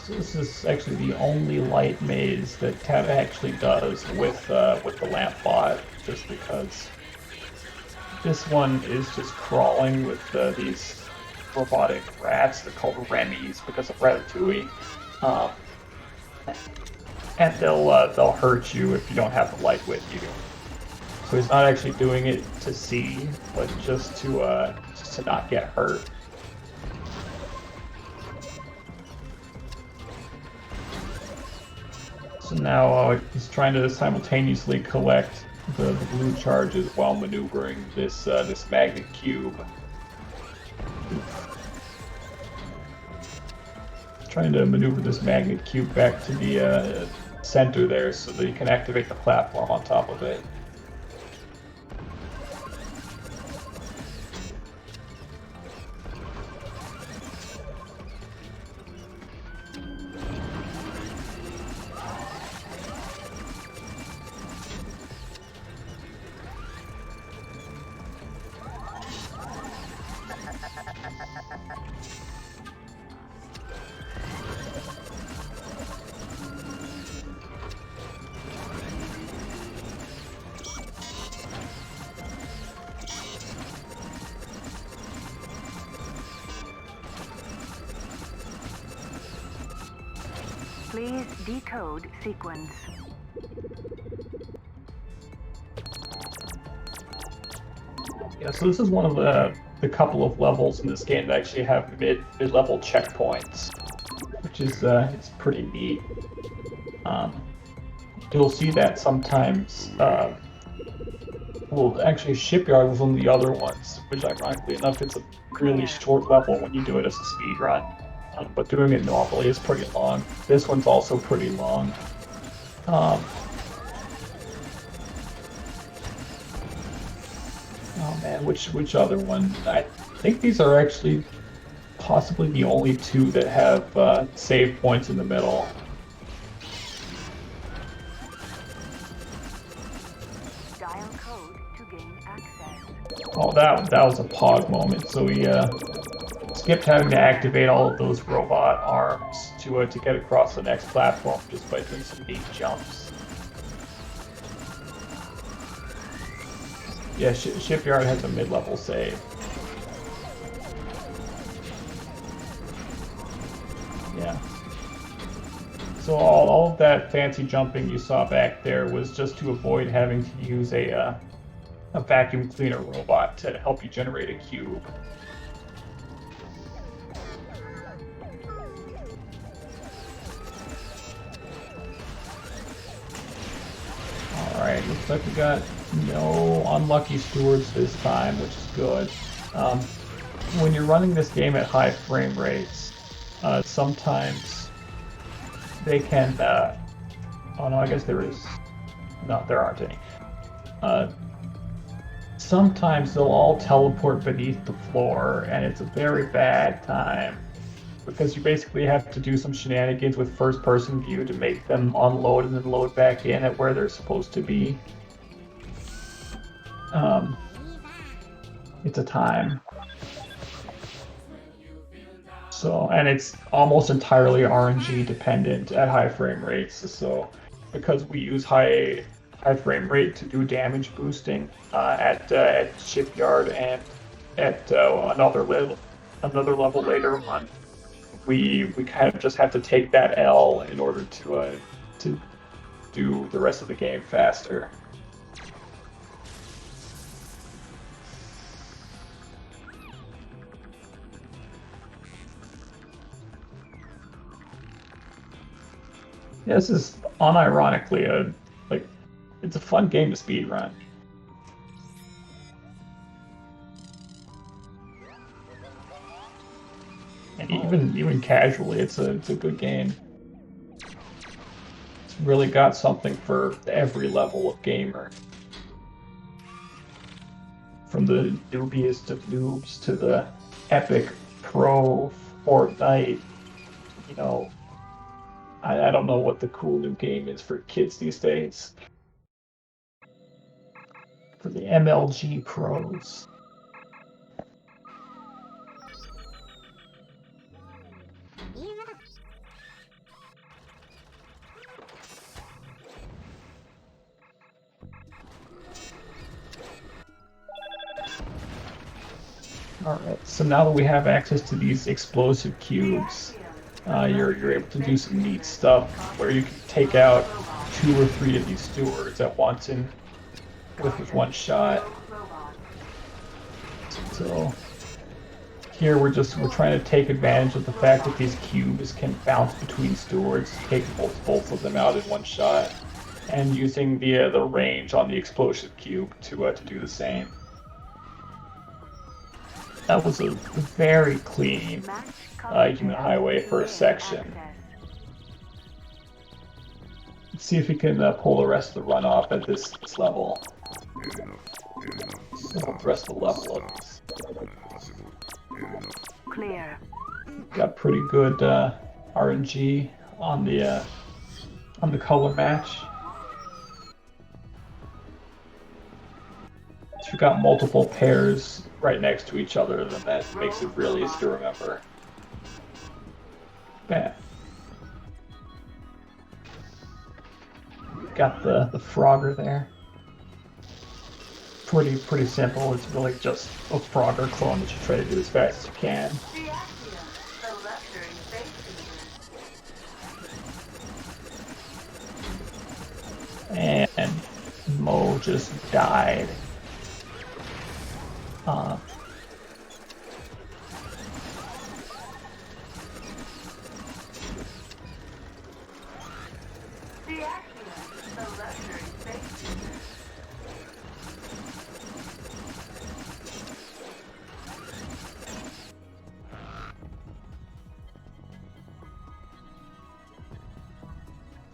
So this is actually the only light maze that Tadda actually does with the lamp bot, just because this one is just crawling with these robotic rats. They're called Remmies because of Ratatouille. And they'll hurt you if you don't have the light with you. So he's not actually doing it to see, but just to not get hurt. So now he's trying to simultaneously collect the blue charges while maneuvering this magnet cube. Trying to maneuver this magnet cube back to the center there so that you can activate the platform on top of it.
Please decode sequence.
Yeah, so this is one of the couple of levels in this game that actually have mid-level checkpoints, which is it's pretty neat. You'll see that sometimes. Well, actually, Shipyard was one of the other ones, which ironically enough, it's a really short level when you do it as a speed run. But doing it normally is pretty long. This one's also pretty long. Oh man, which other one? I think these are actually possibly the only two that have save points in the middle.
Dial code to gain access.
Oh, that was a pog moment. So we skipped having to activate all of those robot arms to get across the next platform just by doing some neat jumps. Yeah, Shipyard has a mid-level save. Yeah. So all of that fancy jumping you saw back there was just to avoid having to use a vacuum cleaner robot to help you generate a cube. Alright, looks like we got no unlucky stewards this time, which is good. When you're running this game at high frame rates, sometimes they can... oh no, I guess there is... No, there aren't any. Sometimes they'll all teleport beneath the floor, and it's a very bad time. Because you basically have to do some shenanigans with first-person view to make them unload and then load back in at where they're supposed to be. It's a time. So, and it's almost entirely RNG dependent at high frame rates. So, because we use high frame rate to do damage boosting at Shipyard and at another level later on, we kind of just have to take that L in order to do the rest of the game faster. Yeah, this is unironically it's a fun game to speedrun. And even casually, it's a good game. It's really got something for every level of gamer. From the newbiest of noobs to the epic pro Fortnite, you know, I don't know what the cool new game is for kids these days. For the MLG pros. Alright, so now that we have access to these explosive cubes, you're able to do some neat stuff where you can take out 2 or 3 of these stewards at once with one shot. So here we're trying to take advantage of the fact that these cubes can bounce between stewards, take both of them out in one shot, and using the range on the explosive cube to do the same. That was a very clean human highway first section. Let's see if we can pull the rest of the run off at this level. The rest of the level ups.
Clear.
Got pretty good RNG on the color match. If you've got multiple pairs right next to each other, then that makes it really easy to remember. Yeah. Got the Frogger there. Pretty simple. It's really just a Frogger clone that you try to do as fast as you can. And Mo just died.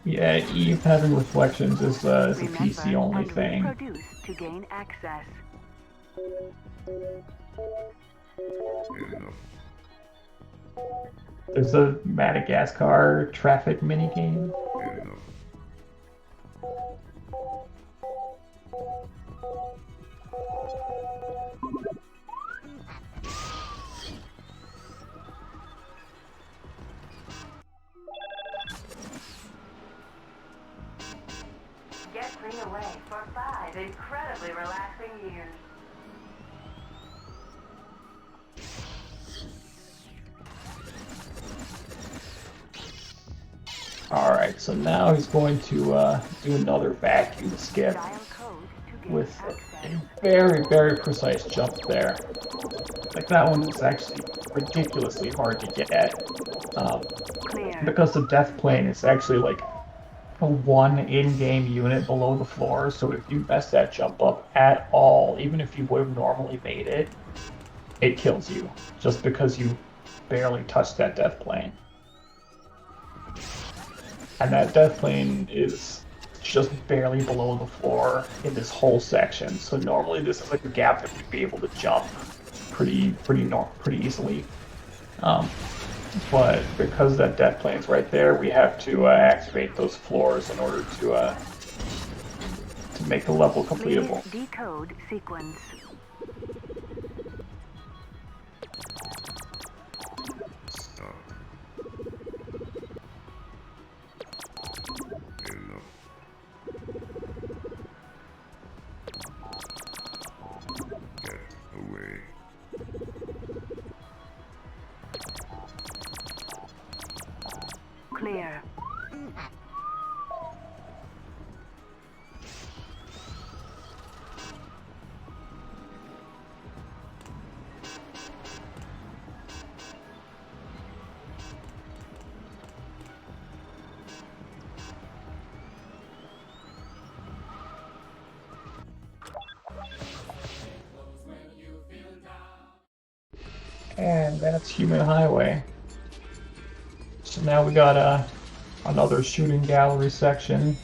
Yeah, Eve having reflections is a PC only thing.
Reproduce to gain access.
There's a Madagascar traffic minigame.
Get clean away for 5 incredibly relaxing years.
Alright, so now he's going to do another vacuum skip
Dial code to gain
with
access.
a very precise jump there. Like that one is actually ridiculously hard to get at.
Clear.
Because the death plane is actually like a 1 in-game unit below the floor, so if you mess that jump up at all, even if you would have normally made it, it kills you, just because you barely touched that death plane. And that death plane is just barely below the floor in this whole section, so normally this is like a gap that we'd be able to jump pretty easily. But because that death plane's right there, we have to activate those floors in order to make the level completable.
Please decode sequence.
Stop. Enough. Get away.
Clear.
And that's Human Highway. So now we got another shooting gallery section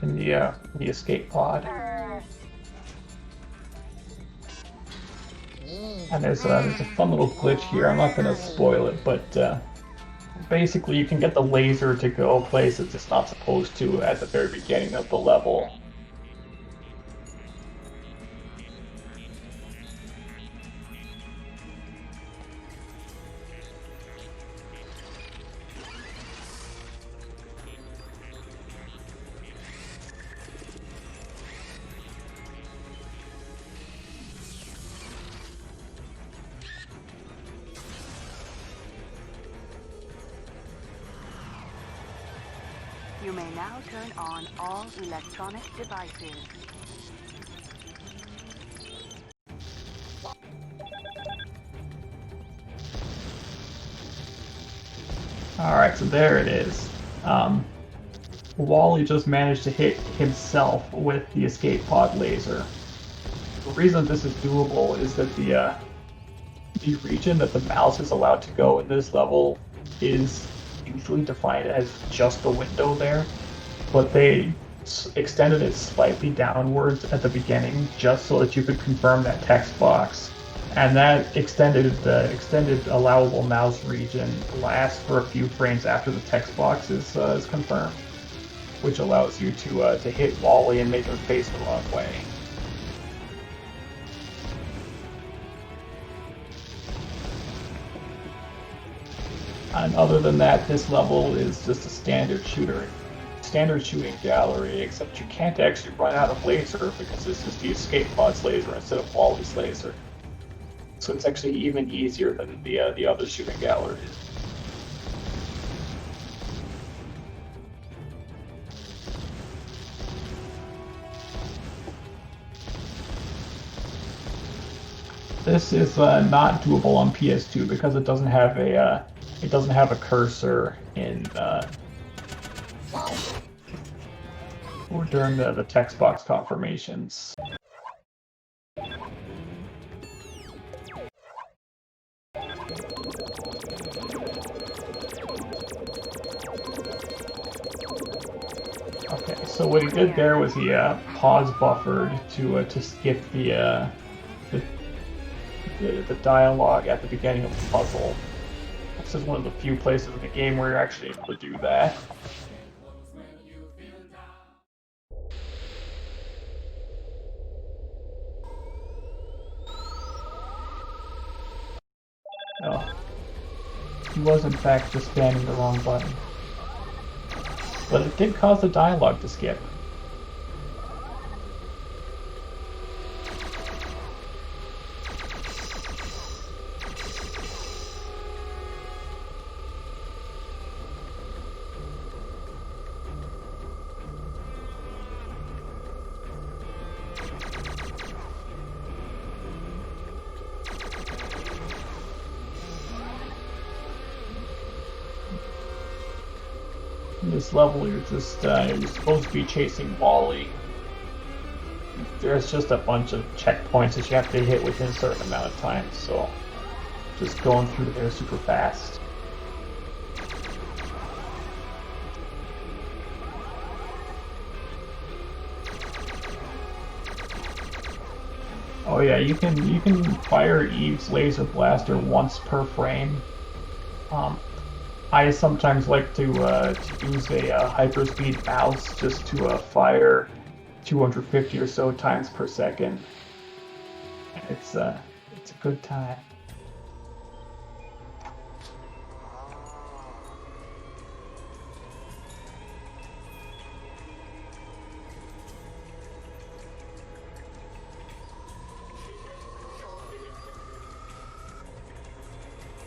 in the escape pod. And there's a fun little glitch here. I'm not gonna spoil it, but basically you can get the laser to go places it's not supposed to at the very beginning of the level.
You may now turn on all electronic devices.
Alright, so there it is. Wally just managed to hit himself with the escape pod laser. The reason this is doable is that the region that the mouse is allowed to go in this level is usually defined as just the window there, but they extended it slightly downwards at the beginning just so that you could confirm that text box. And that extended allowable mouse region lasts for a few frames after the text box is confirmed, which allows you to hit Wally and make him face the wrong way. And other than that, this level is just a standard shooting gallery, except you can't actually run out of laser because this is the escape pod's laser instead of Wally's laser. So it's actually even easier than the other shooting galleries. This is not doable on PS2 because it doesn't have a cursor in or during the text box confirmations. Okay, so what he did there was he pause buffered to skip the dialogue at the beginning of the puzzle. This is one of the few places in the game where you're actually able to do that. Oh. He was in fact just spamming the wrong button. But it did cause the dialogue to skip. In this level, you're supposed to be chasing Wally. There's just a bunch of checkpoints that you have to hit within a certain amount of time, so just going through there super fast. Oh yeah, you can fire Eve's laser blaster once per frame. I sometimes like to use a hyperspeed mouse just to fire 250 or so times per second. It's a good time.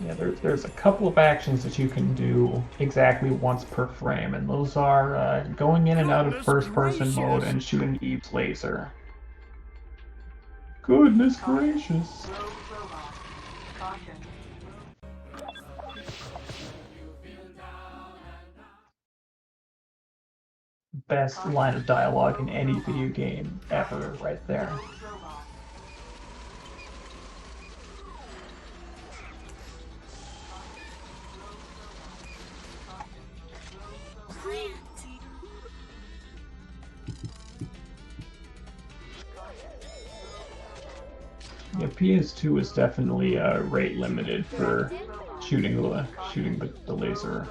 Yeah, there's a couple of actions that you can do exactly once per frame, and those are going in and out of first-person mode and shooting Eve's laser. Goodness gracious! Best line of dialogue in any video game ever, right there. PS2 is definitely rate limited for shooting the laser.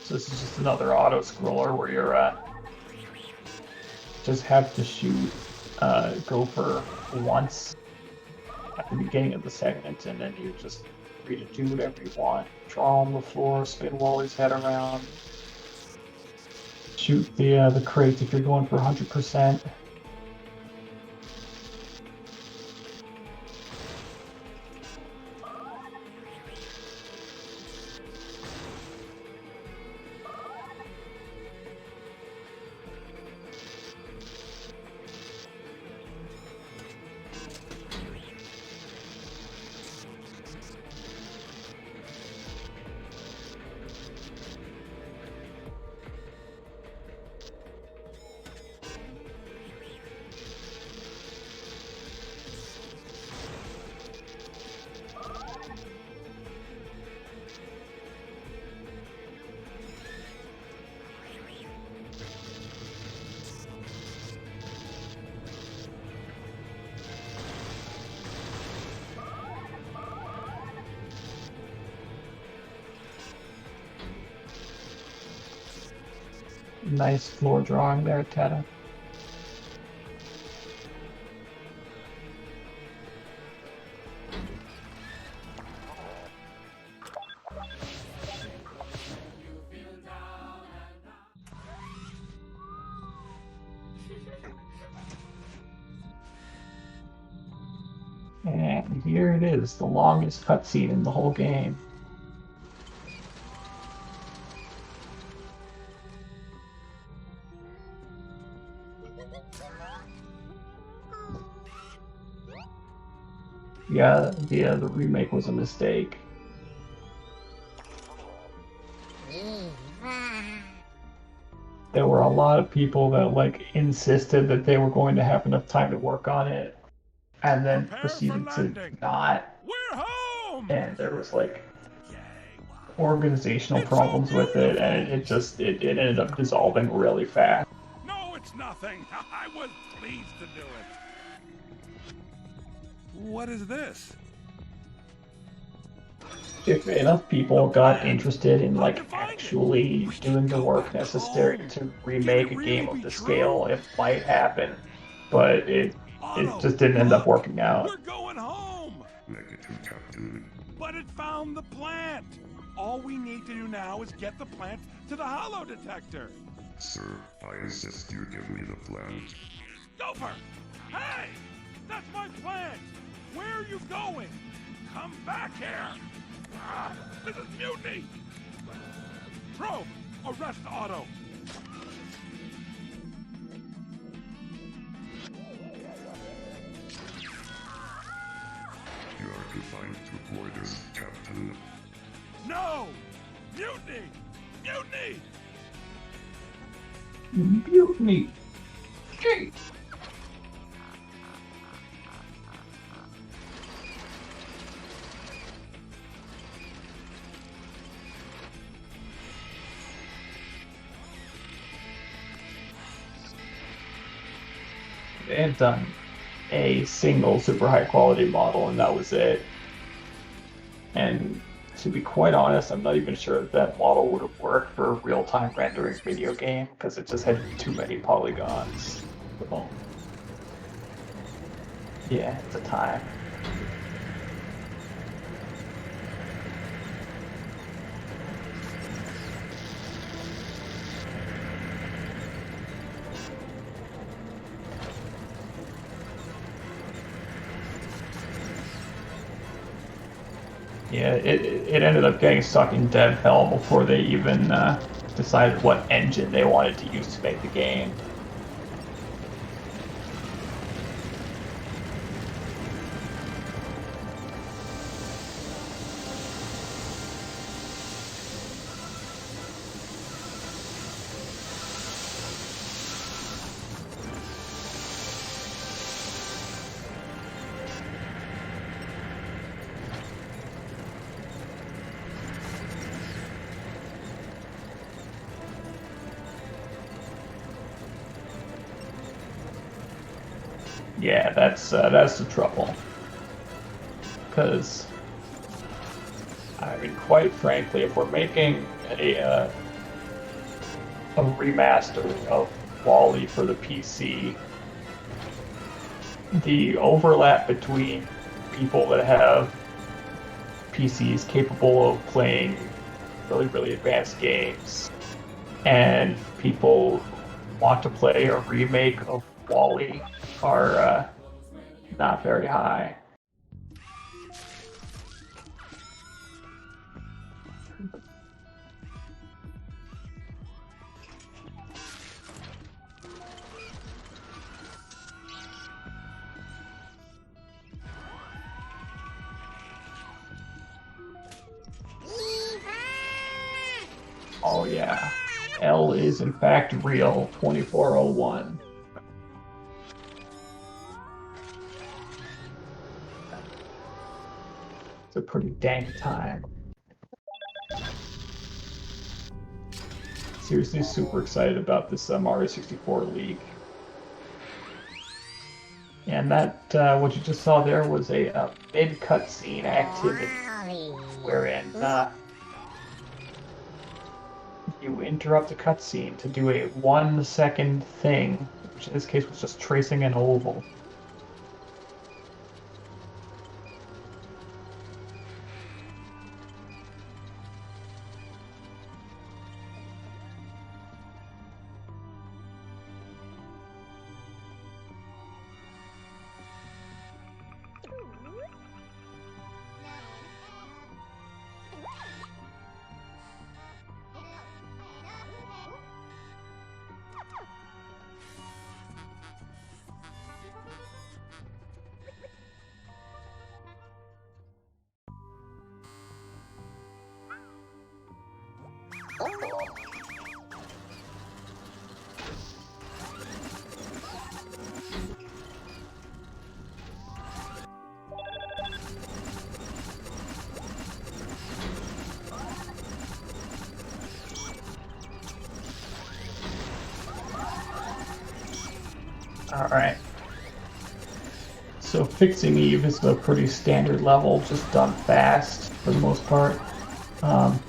So this is just another auto scroller where you're just have to shoot Gopher once at the beginning of the segment, and then you just free to do whatever you want. Draw on the floor, spin Wally's head around, shoot the crate if you're going for 100%. Nice floor drawing there, Tadda. And here it is, the longest cutscene in the whole game. Yeah, the remake was a mistake. There were a lot of people that like insisted that they were going to have enough time to work on it, and then proceeded to not.
We're home!
And there was like organizational problems with it, and it ended up dissolving really fast.
No, it's nothing. I was pleased to do it. What is this?
If enough people got interested in like actually doing the work necessary to remake a game of this scale, it might happen, but it just didn't end up working out.
We're going home!
Negative, Captain.
But it found the plant! All we need to do now is get the plant to the hollow detector.
Sir, I insist you give me the plant.
Gopher! Hey! That's my plant! Where are you going? Come back here! Ah, this is mutiny! Probe! Arrest Otto!
You are confined to quarters, Captain.
No! Mutiny! Mutiny!
Mutiny! Jeez! They had done a single super high quality model, and that was it. And to be quite honest, I'm not even sure if that model would have worked for a real-time rendering video game, because it just had too many polygons. So, yeah, at the time. Yeah, it ended up getting stuck in dev hell before they even decided what engine they wanted to use to make the game. Yeah, that's the trouble. Because, I mean, quite frankly, if we're making a remaster of Wall-E for the PC, the overlap between people that have PCs capable of playing really, really advanced games and people who want to play a remake of Wall-E are not very high. Oh yeah, L is in fact real, 2401. It's a pretty dank time. Seriously super excited about this Mario 64 leak. And that, what you just saw there was a mid-cutscene activity wherein you interrupt the cutscene to do a 1 second thing, which in this case was just tracing an oval. Alright. So fixing Eve is a pretty standard level, just done fast for the most part. And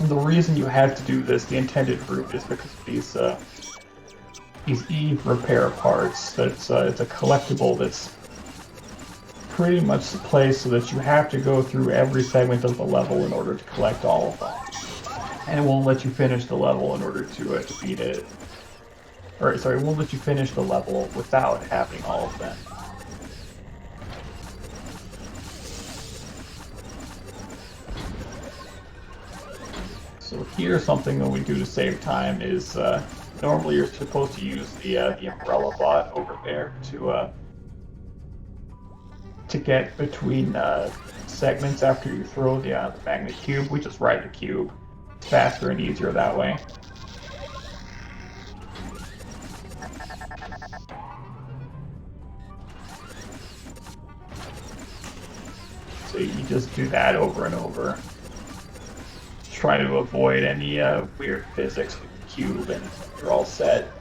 the reason you have to do this, the intended route, is because of these Eve repair parts. It's a collectible that's pretty much placed so that you have to go through every segment of the level in order to collect all of them. And it won't let you finish the level in order to beat it. Or, sorry, it won't let you finish the level without having all of them. So here, something that we do to save time is, normally you're supposed to use the umbrella bot over there to get between segments after you throw the magnet cube. We just ride the cube. It's faster and easier that way. So you just do that over and over. Try to avoid any weird physics with the cube, and you're all set.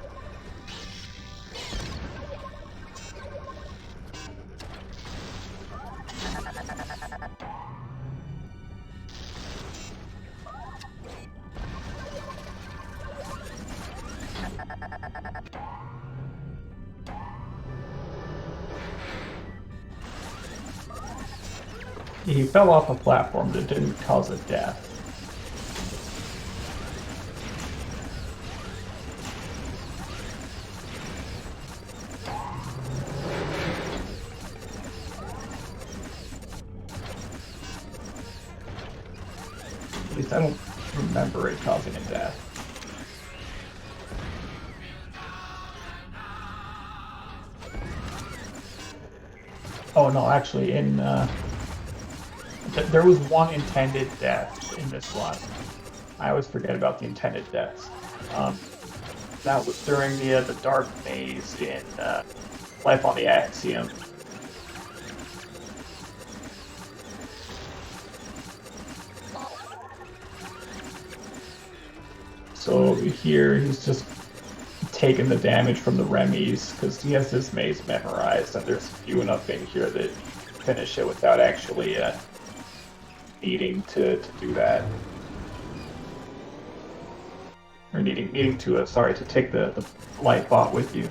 He fell off a platform that didn't cause a death. least I don't remember it causing a death. Oh no, actually, there was one intended death in this one. I always forget about the intended deaths. That was during the dark maze in Life on the Axiom. So here he's just taking the damage from the Remy's because he has this maze memorized, and there's few enough in here that you can finish it without actually needing to do that. Or needing to sorry, to take the light bot with you.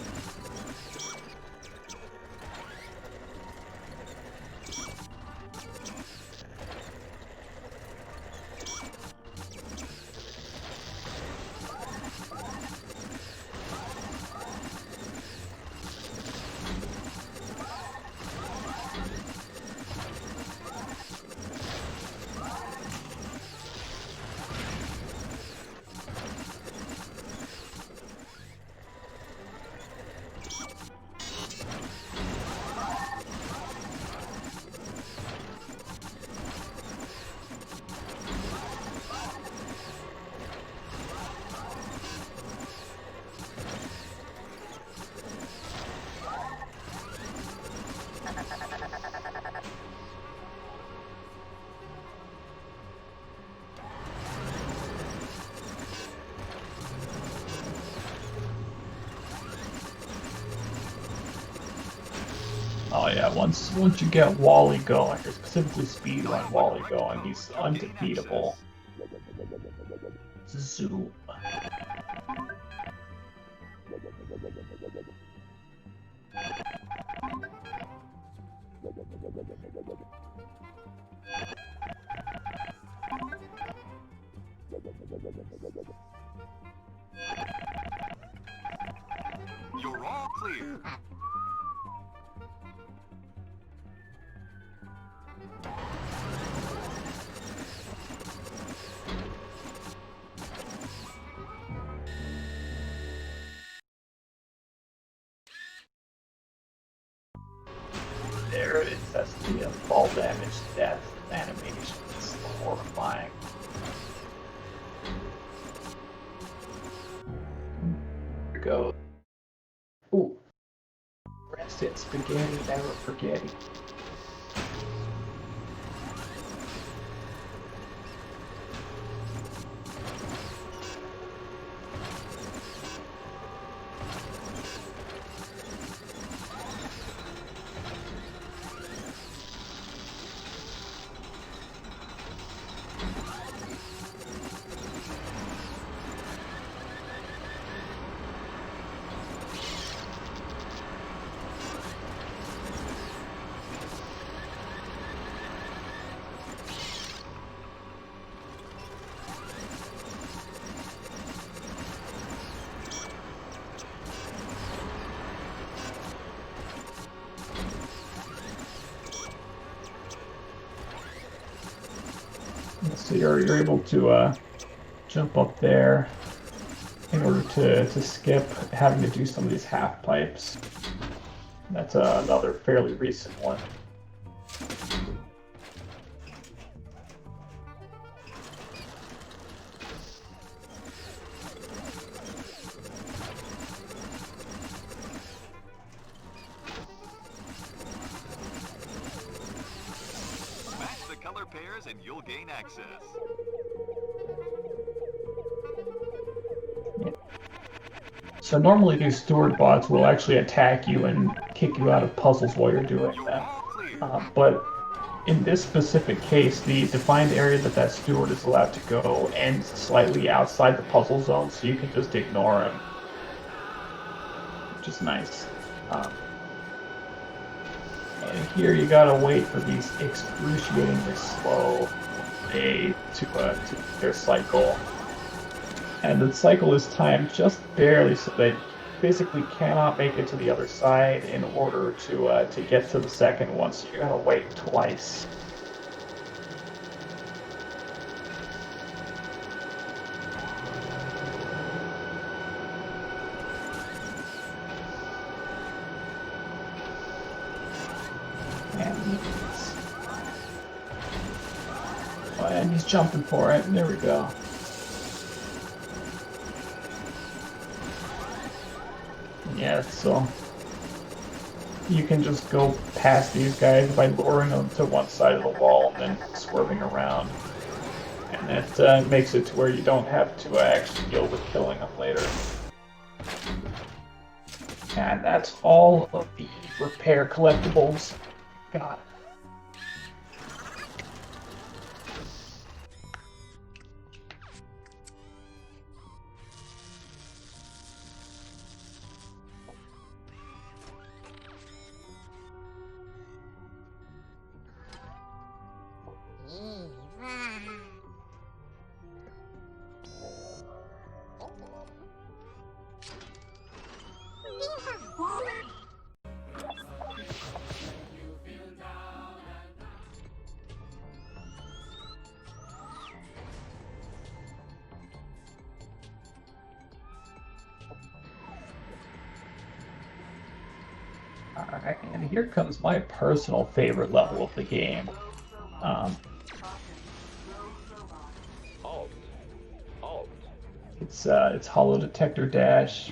Oh yeah, once you get Wally going, or specifically speedrun Wally going, he's undefeatable. Zoom.
You're all clear.
There it is. That's the fall damage death animation. It's horrifying. Here we go. Ooh. Rest it, spaghetti, never forgetting. So you're able to jump up there in order to skip having to do some of these half pipes. That's another fairly recent one.
Match the color pairs and you'll gain access.
So normally these steward bots will actually attack you and kick you out of puzzles while you're doing
You're
them.
all clear.
But in this specific case, the defined area that steward is allowed to go ends slightly outside the puzzle zone, so you can just ignore him, which is nice. And here you gotta wait for these excruciatingly slow to their cycle. And the cycle is timed just barely so that you physically cannot make it to the other side in order to get to the second one, so you gotta wait twice. Yes. Oh, and he's jumping for it. There we go. Yeah, so you can just go past these guys by luring them to one side of the wall and then swerving around. And it makes it to where you don't have to actually deal with killing them later. And that's all of the repair collectibles. Got it. Alright, and here comes my personal favorite level of the game. It's Hollow Detector Dash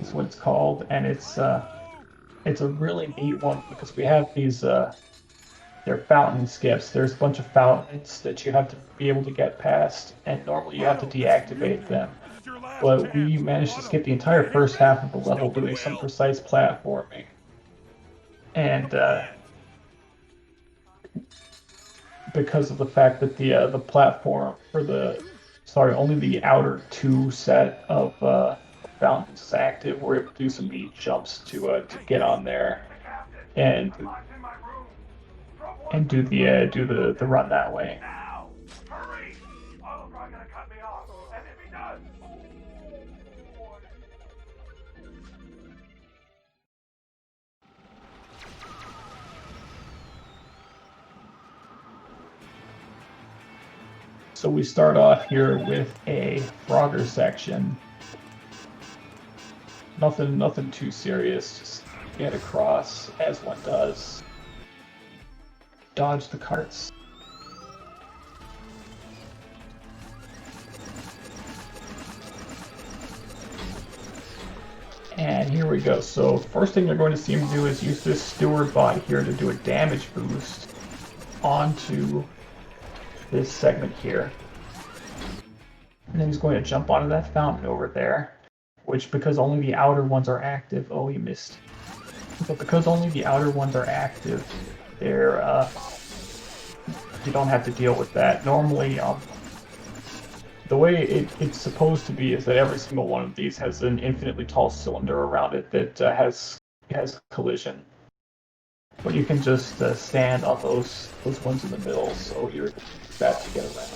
is what it's called, and it's a really neat one because we have these they're fountain skips. There's a bunch of fountains that you have to be able to get past, and normally you have to deactivate them. But we managed to skip the entire first half of the level doing some precise platforming. And because of the fact that the platform for only the outer two set of fountains is active, we're able to do some neat jumps to get on there and do the run that way.
Now! Hurry! Oh, probably gonna cut me off. And if he does...
So we start off here with a Frogger section. Nothing too serious, just get across as one does. Dodge the carts. And here we go. So first thing you're going to see him do is use this steward bot here to do a damage boost onto this segment here. And then he's going to jump onto that fountain over there, which because only the outer ones are active, oh, he missed. But because only the outer ones are active, they're, you don't have to deal with that. Normally, the way it's supposed to be is that every single one of these has an infinitely tall cylinder around it that has collision. But you can just stand on those ones in the middle, so you're fast to get around.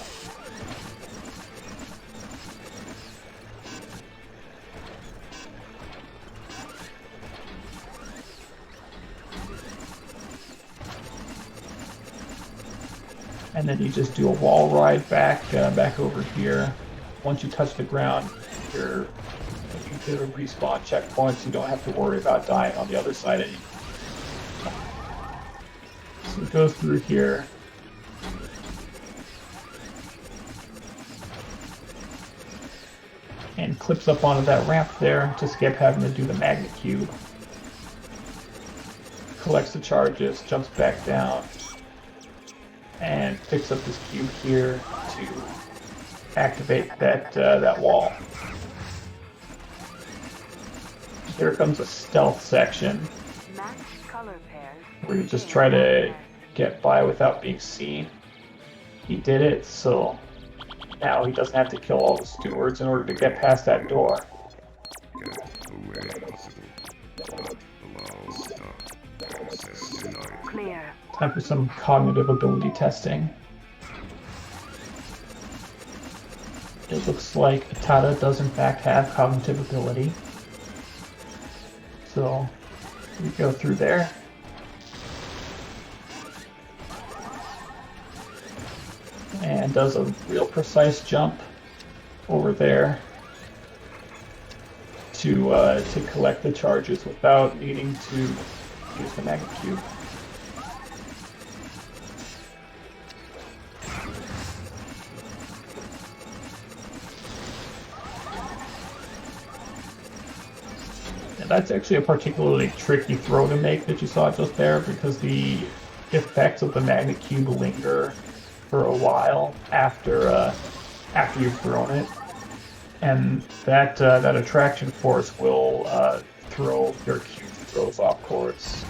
And then you just do a wall ride back over here. Once you touch the ground, you hit a respawn checkpoint, so you don't have to worry about dying on the other side anymore. So it goes through here. And clips up onto that ramp there to skip having to do the magnet cube. Collects the charges, jumps back down, and picks up this cube here to activate that wall. Here comes a stealth section where you just try to get by without being seen. He did it, so now he doesn't have to kill all the stewards in order to get past that door.
Clear.
Time for some cognitive ability testing. It looks like Tadda does in fact have cognitive ability. So we go through there. And does a real precise jump over there to collect the charges without needing to use the magnet cube. And that's actually a particularly tricky throw to make that you saw just there, because the effects of the magnet cube linger for a while after you've thrown it, and that attraction force will throw your cube throws off course.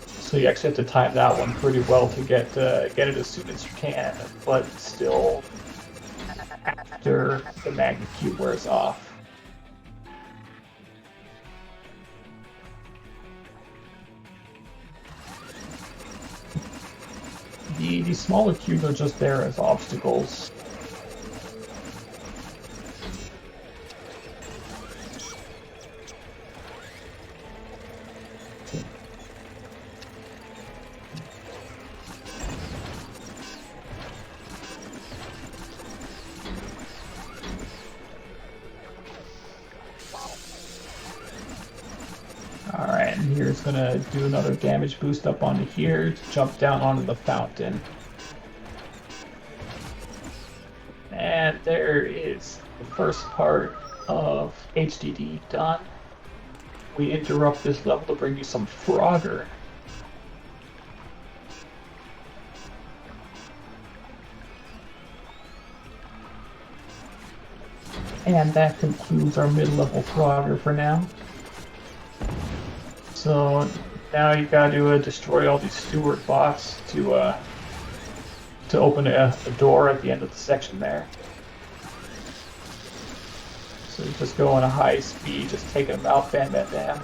So you actually have to time that one pretty well to get it as soon as you can, but still after the magnet cube wears off. The smaller cubes are just there as obstacles. Alright, and here's gonna do another damage boost up onto here to jump down onto the fountain. And there is the first part of HDD done. We interrupt this level to bring you some Frogger. And that concludes our mid-level Frogger for now. So now you gotta destroy all these steward bots to open a door at the end of the section there. So you just go on a high speed, just taking them out, bam, bam, bam.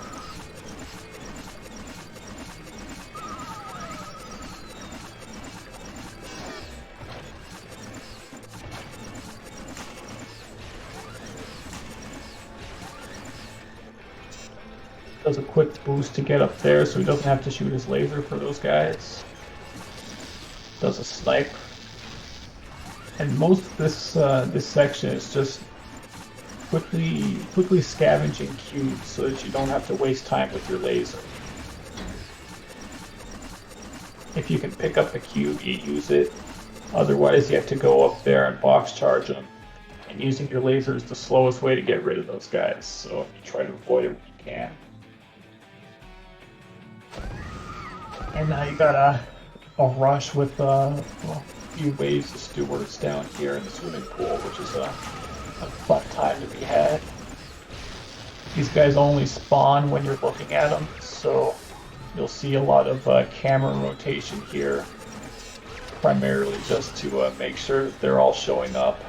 Does a quick boost to get up there so he doesn't have to shoot his laser for those guys. Does a snipe. And most of this section is just quickly scavenging cubes so that you don't have to waste time with your laser. If you can pick up a cube, you use it. Otherwise, you have to go up there and box charge them. And using your laser is the slowest way to get rid of those guys, so you try to avoid it when you can. And now you got a rush with a few waves of stewards down here in the swimming pool, which is a fun time to be had. These guys only spawn when you're looking at them, so you'll see a lot of camera rotation here, primarily just to make sure that they're all showing up.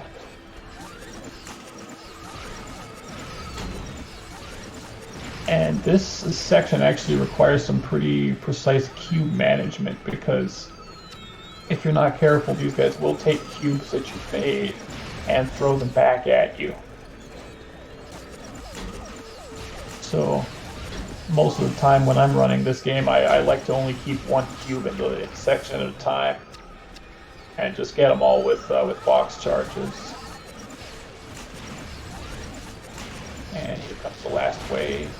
And this section actually requires some pretty precise cube management, because if you're not careful, these guys will take cubes that you've made and throw them back at you. So most of the time when I'm running this game, I like to only keep one cube in the section at a time and just get them all with box charges. And here comes the last wave.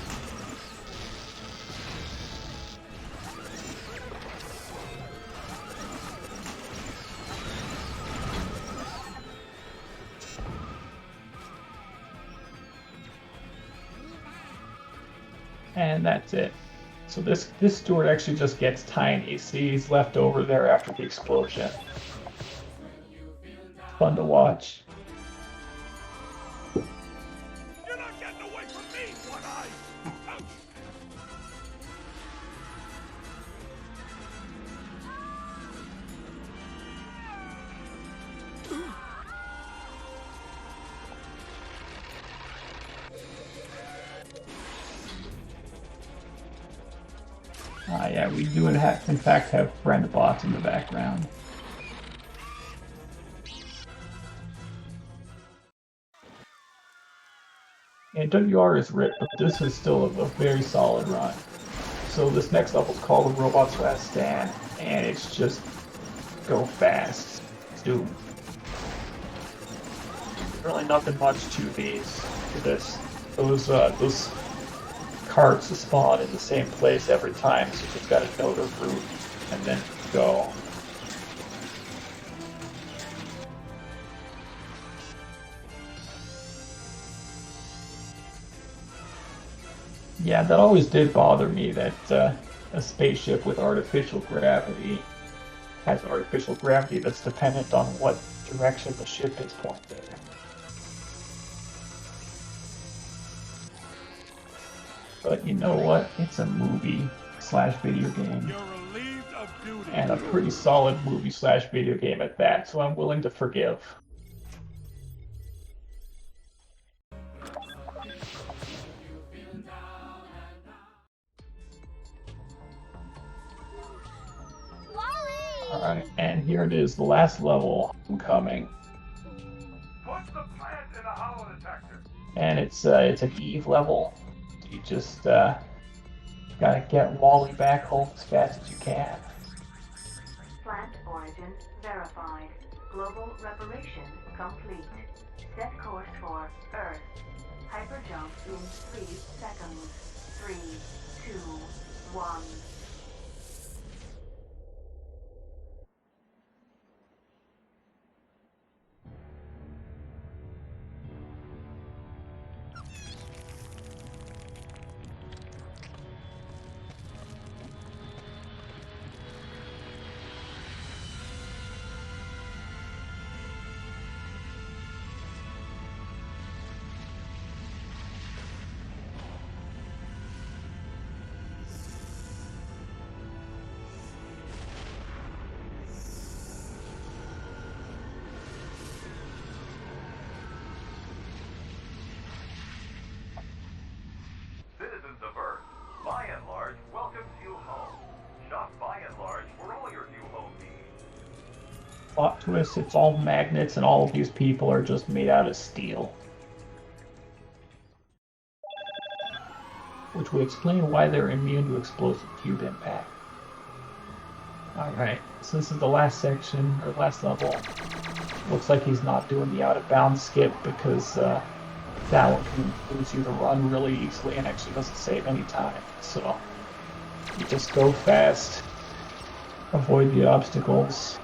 And that's it. So this steward actually just gets tiny. See, he's left over there after the explosion. Fun to watch.
You're not getting away from me, One-Eye! Ouch!
Yeah, we do in fact have friend bots in the background. And WR is ripped, but this is still a very solid run. So this next level is called the Robot's Last Stand, and it's just go fast. Do really nothing much to this. Those carts spawn in the same place every time, so you just gotta know the route and then go. Yeah, that always did bother me that a spaceship with artificial gravity has artificial gravity that's dependent on what direction the ship is pointed. But you know what? It's a movie slash video game,
You're relieved of duty.
and a pretty solid movie slash video game at that, so I'm willing to forgive. Alright, and here it is, the last level, Homecoming.
Put the plant in a hollow detector.
And it's an Eve level. You just gotta get Wally back home as fast as you can.
Plant origin verified. Global reparation complete. Set course for Earth. Hyperjump in 3 seconds. 3, 2, 1.
Citizens of Earth, by and large, welcomes you home. Shop by and large for all your new home needs.
Plot twist, it's all magnets and all of these people are just made out of steel. Which would explain why they're immune to explosive cube impact. Alright, so this is the last section, or last level. Looks like he's not doing the out of bounds skip because that one can lose you to run really easily and actually doesn't save any time. So you just go fast, avoid the obstacles,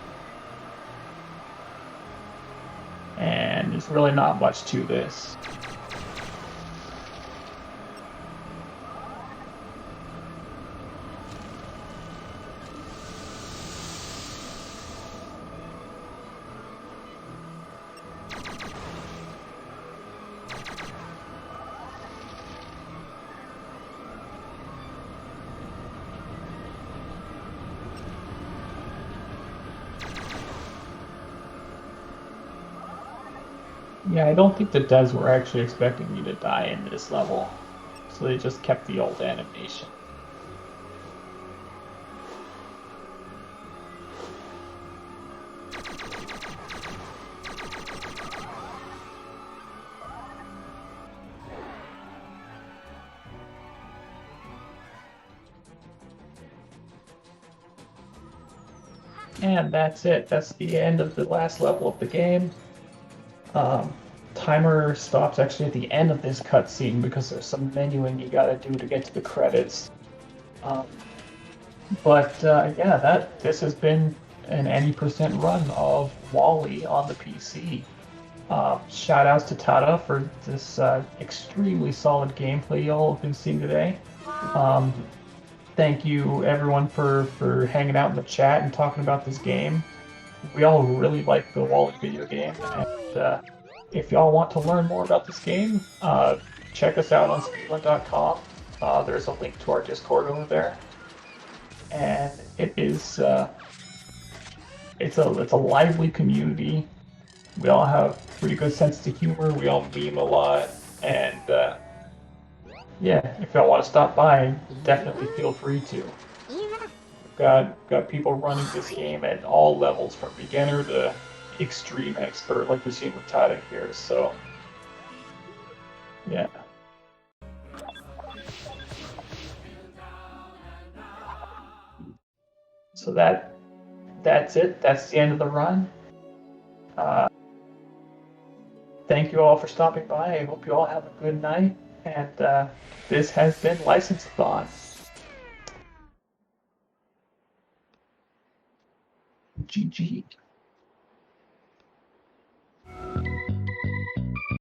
and there's really not much to this. Yeah, I don't think the devs were actually expecting you to die in this level, so they just kept the old animation. And that's it. That's the end of the last level of the game. Timer stops actually at the end of this cutscene because there's some menuing you gotta do to get to the credits. Yeah, this has been an any percent run of Wally on the PC. Shout outs to Tadda for this extremely solid gameplay y'all have been seeing today. Thank you everyone for hanging out in the chat and talking about this game. We all really like the Wally video game, and if y'all want to learn more about this game, check us out on speedrun.com. There's a link to our Discord over there, and it is it's a lively community. We all have pretty good sense of humor. We all meme a lot, and yeah, if y'all want to stop by, definitely feel free to. Got people running this game at all levels, from beginner to extreme expert, like we've seen with Tadda here. So, yeah. So that's it. That's the end of the run. Thank you all for stopping by. I hope you all have a good night. And this has been License-a-thon. GG.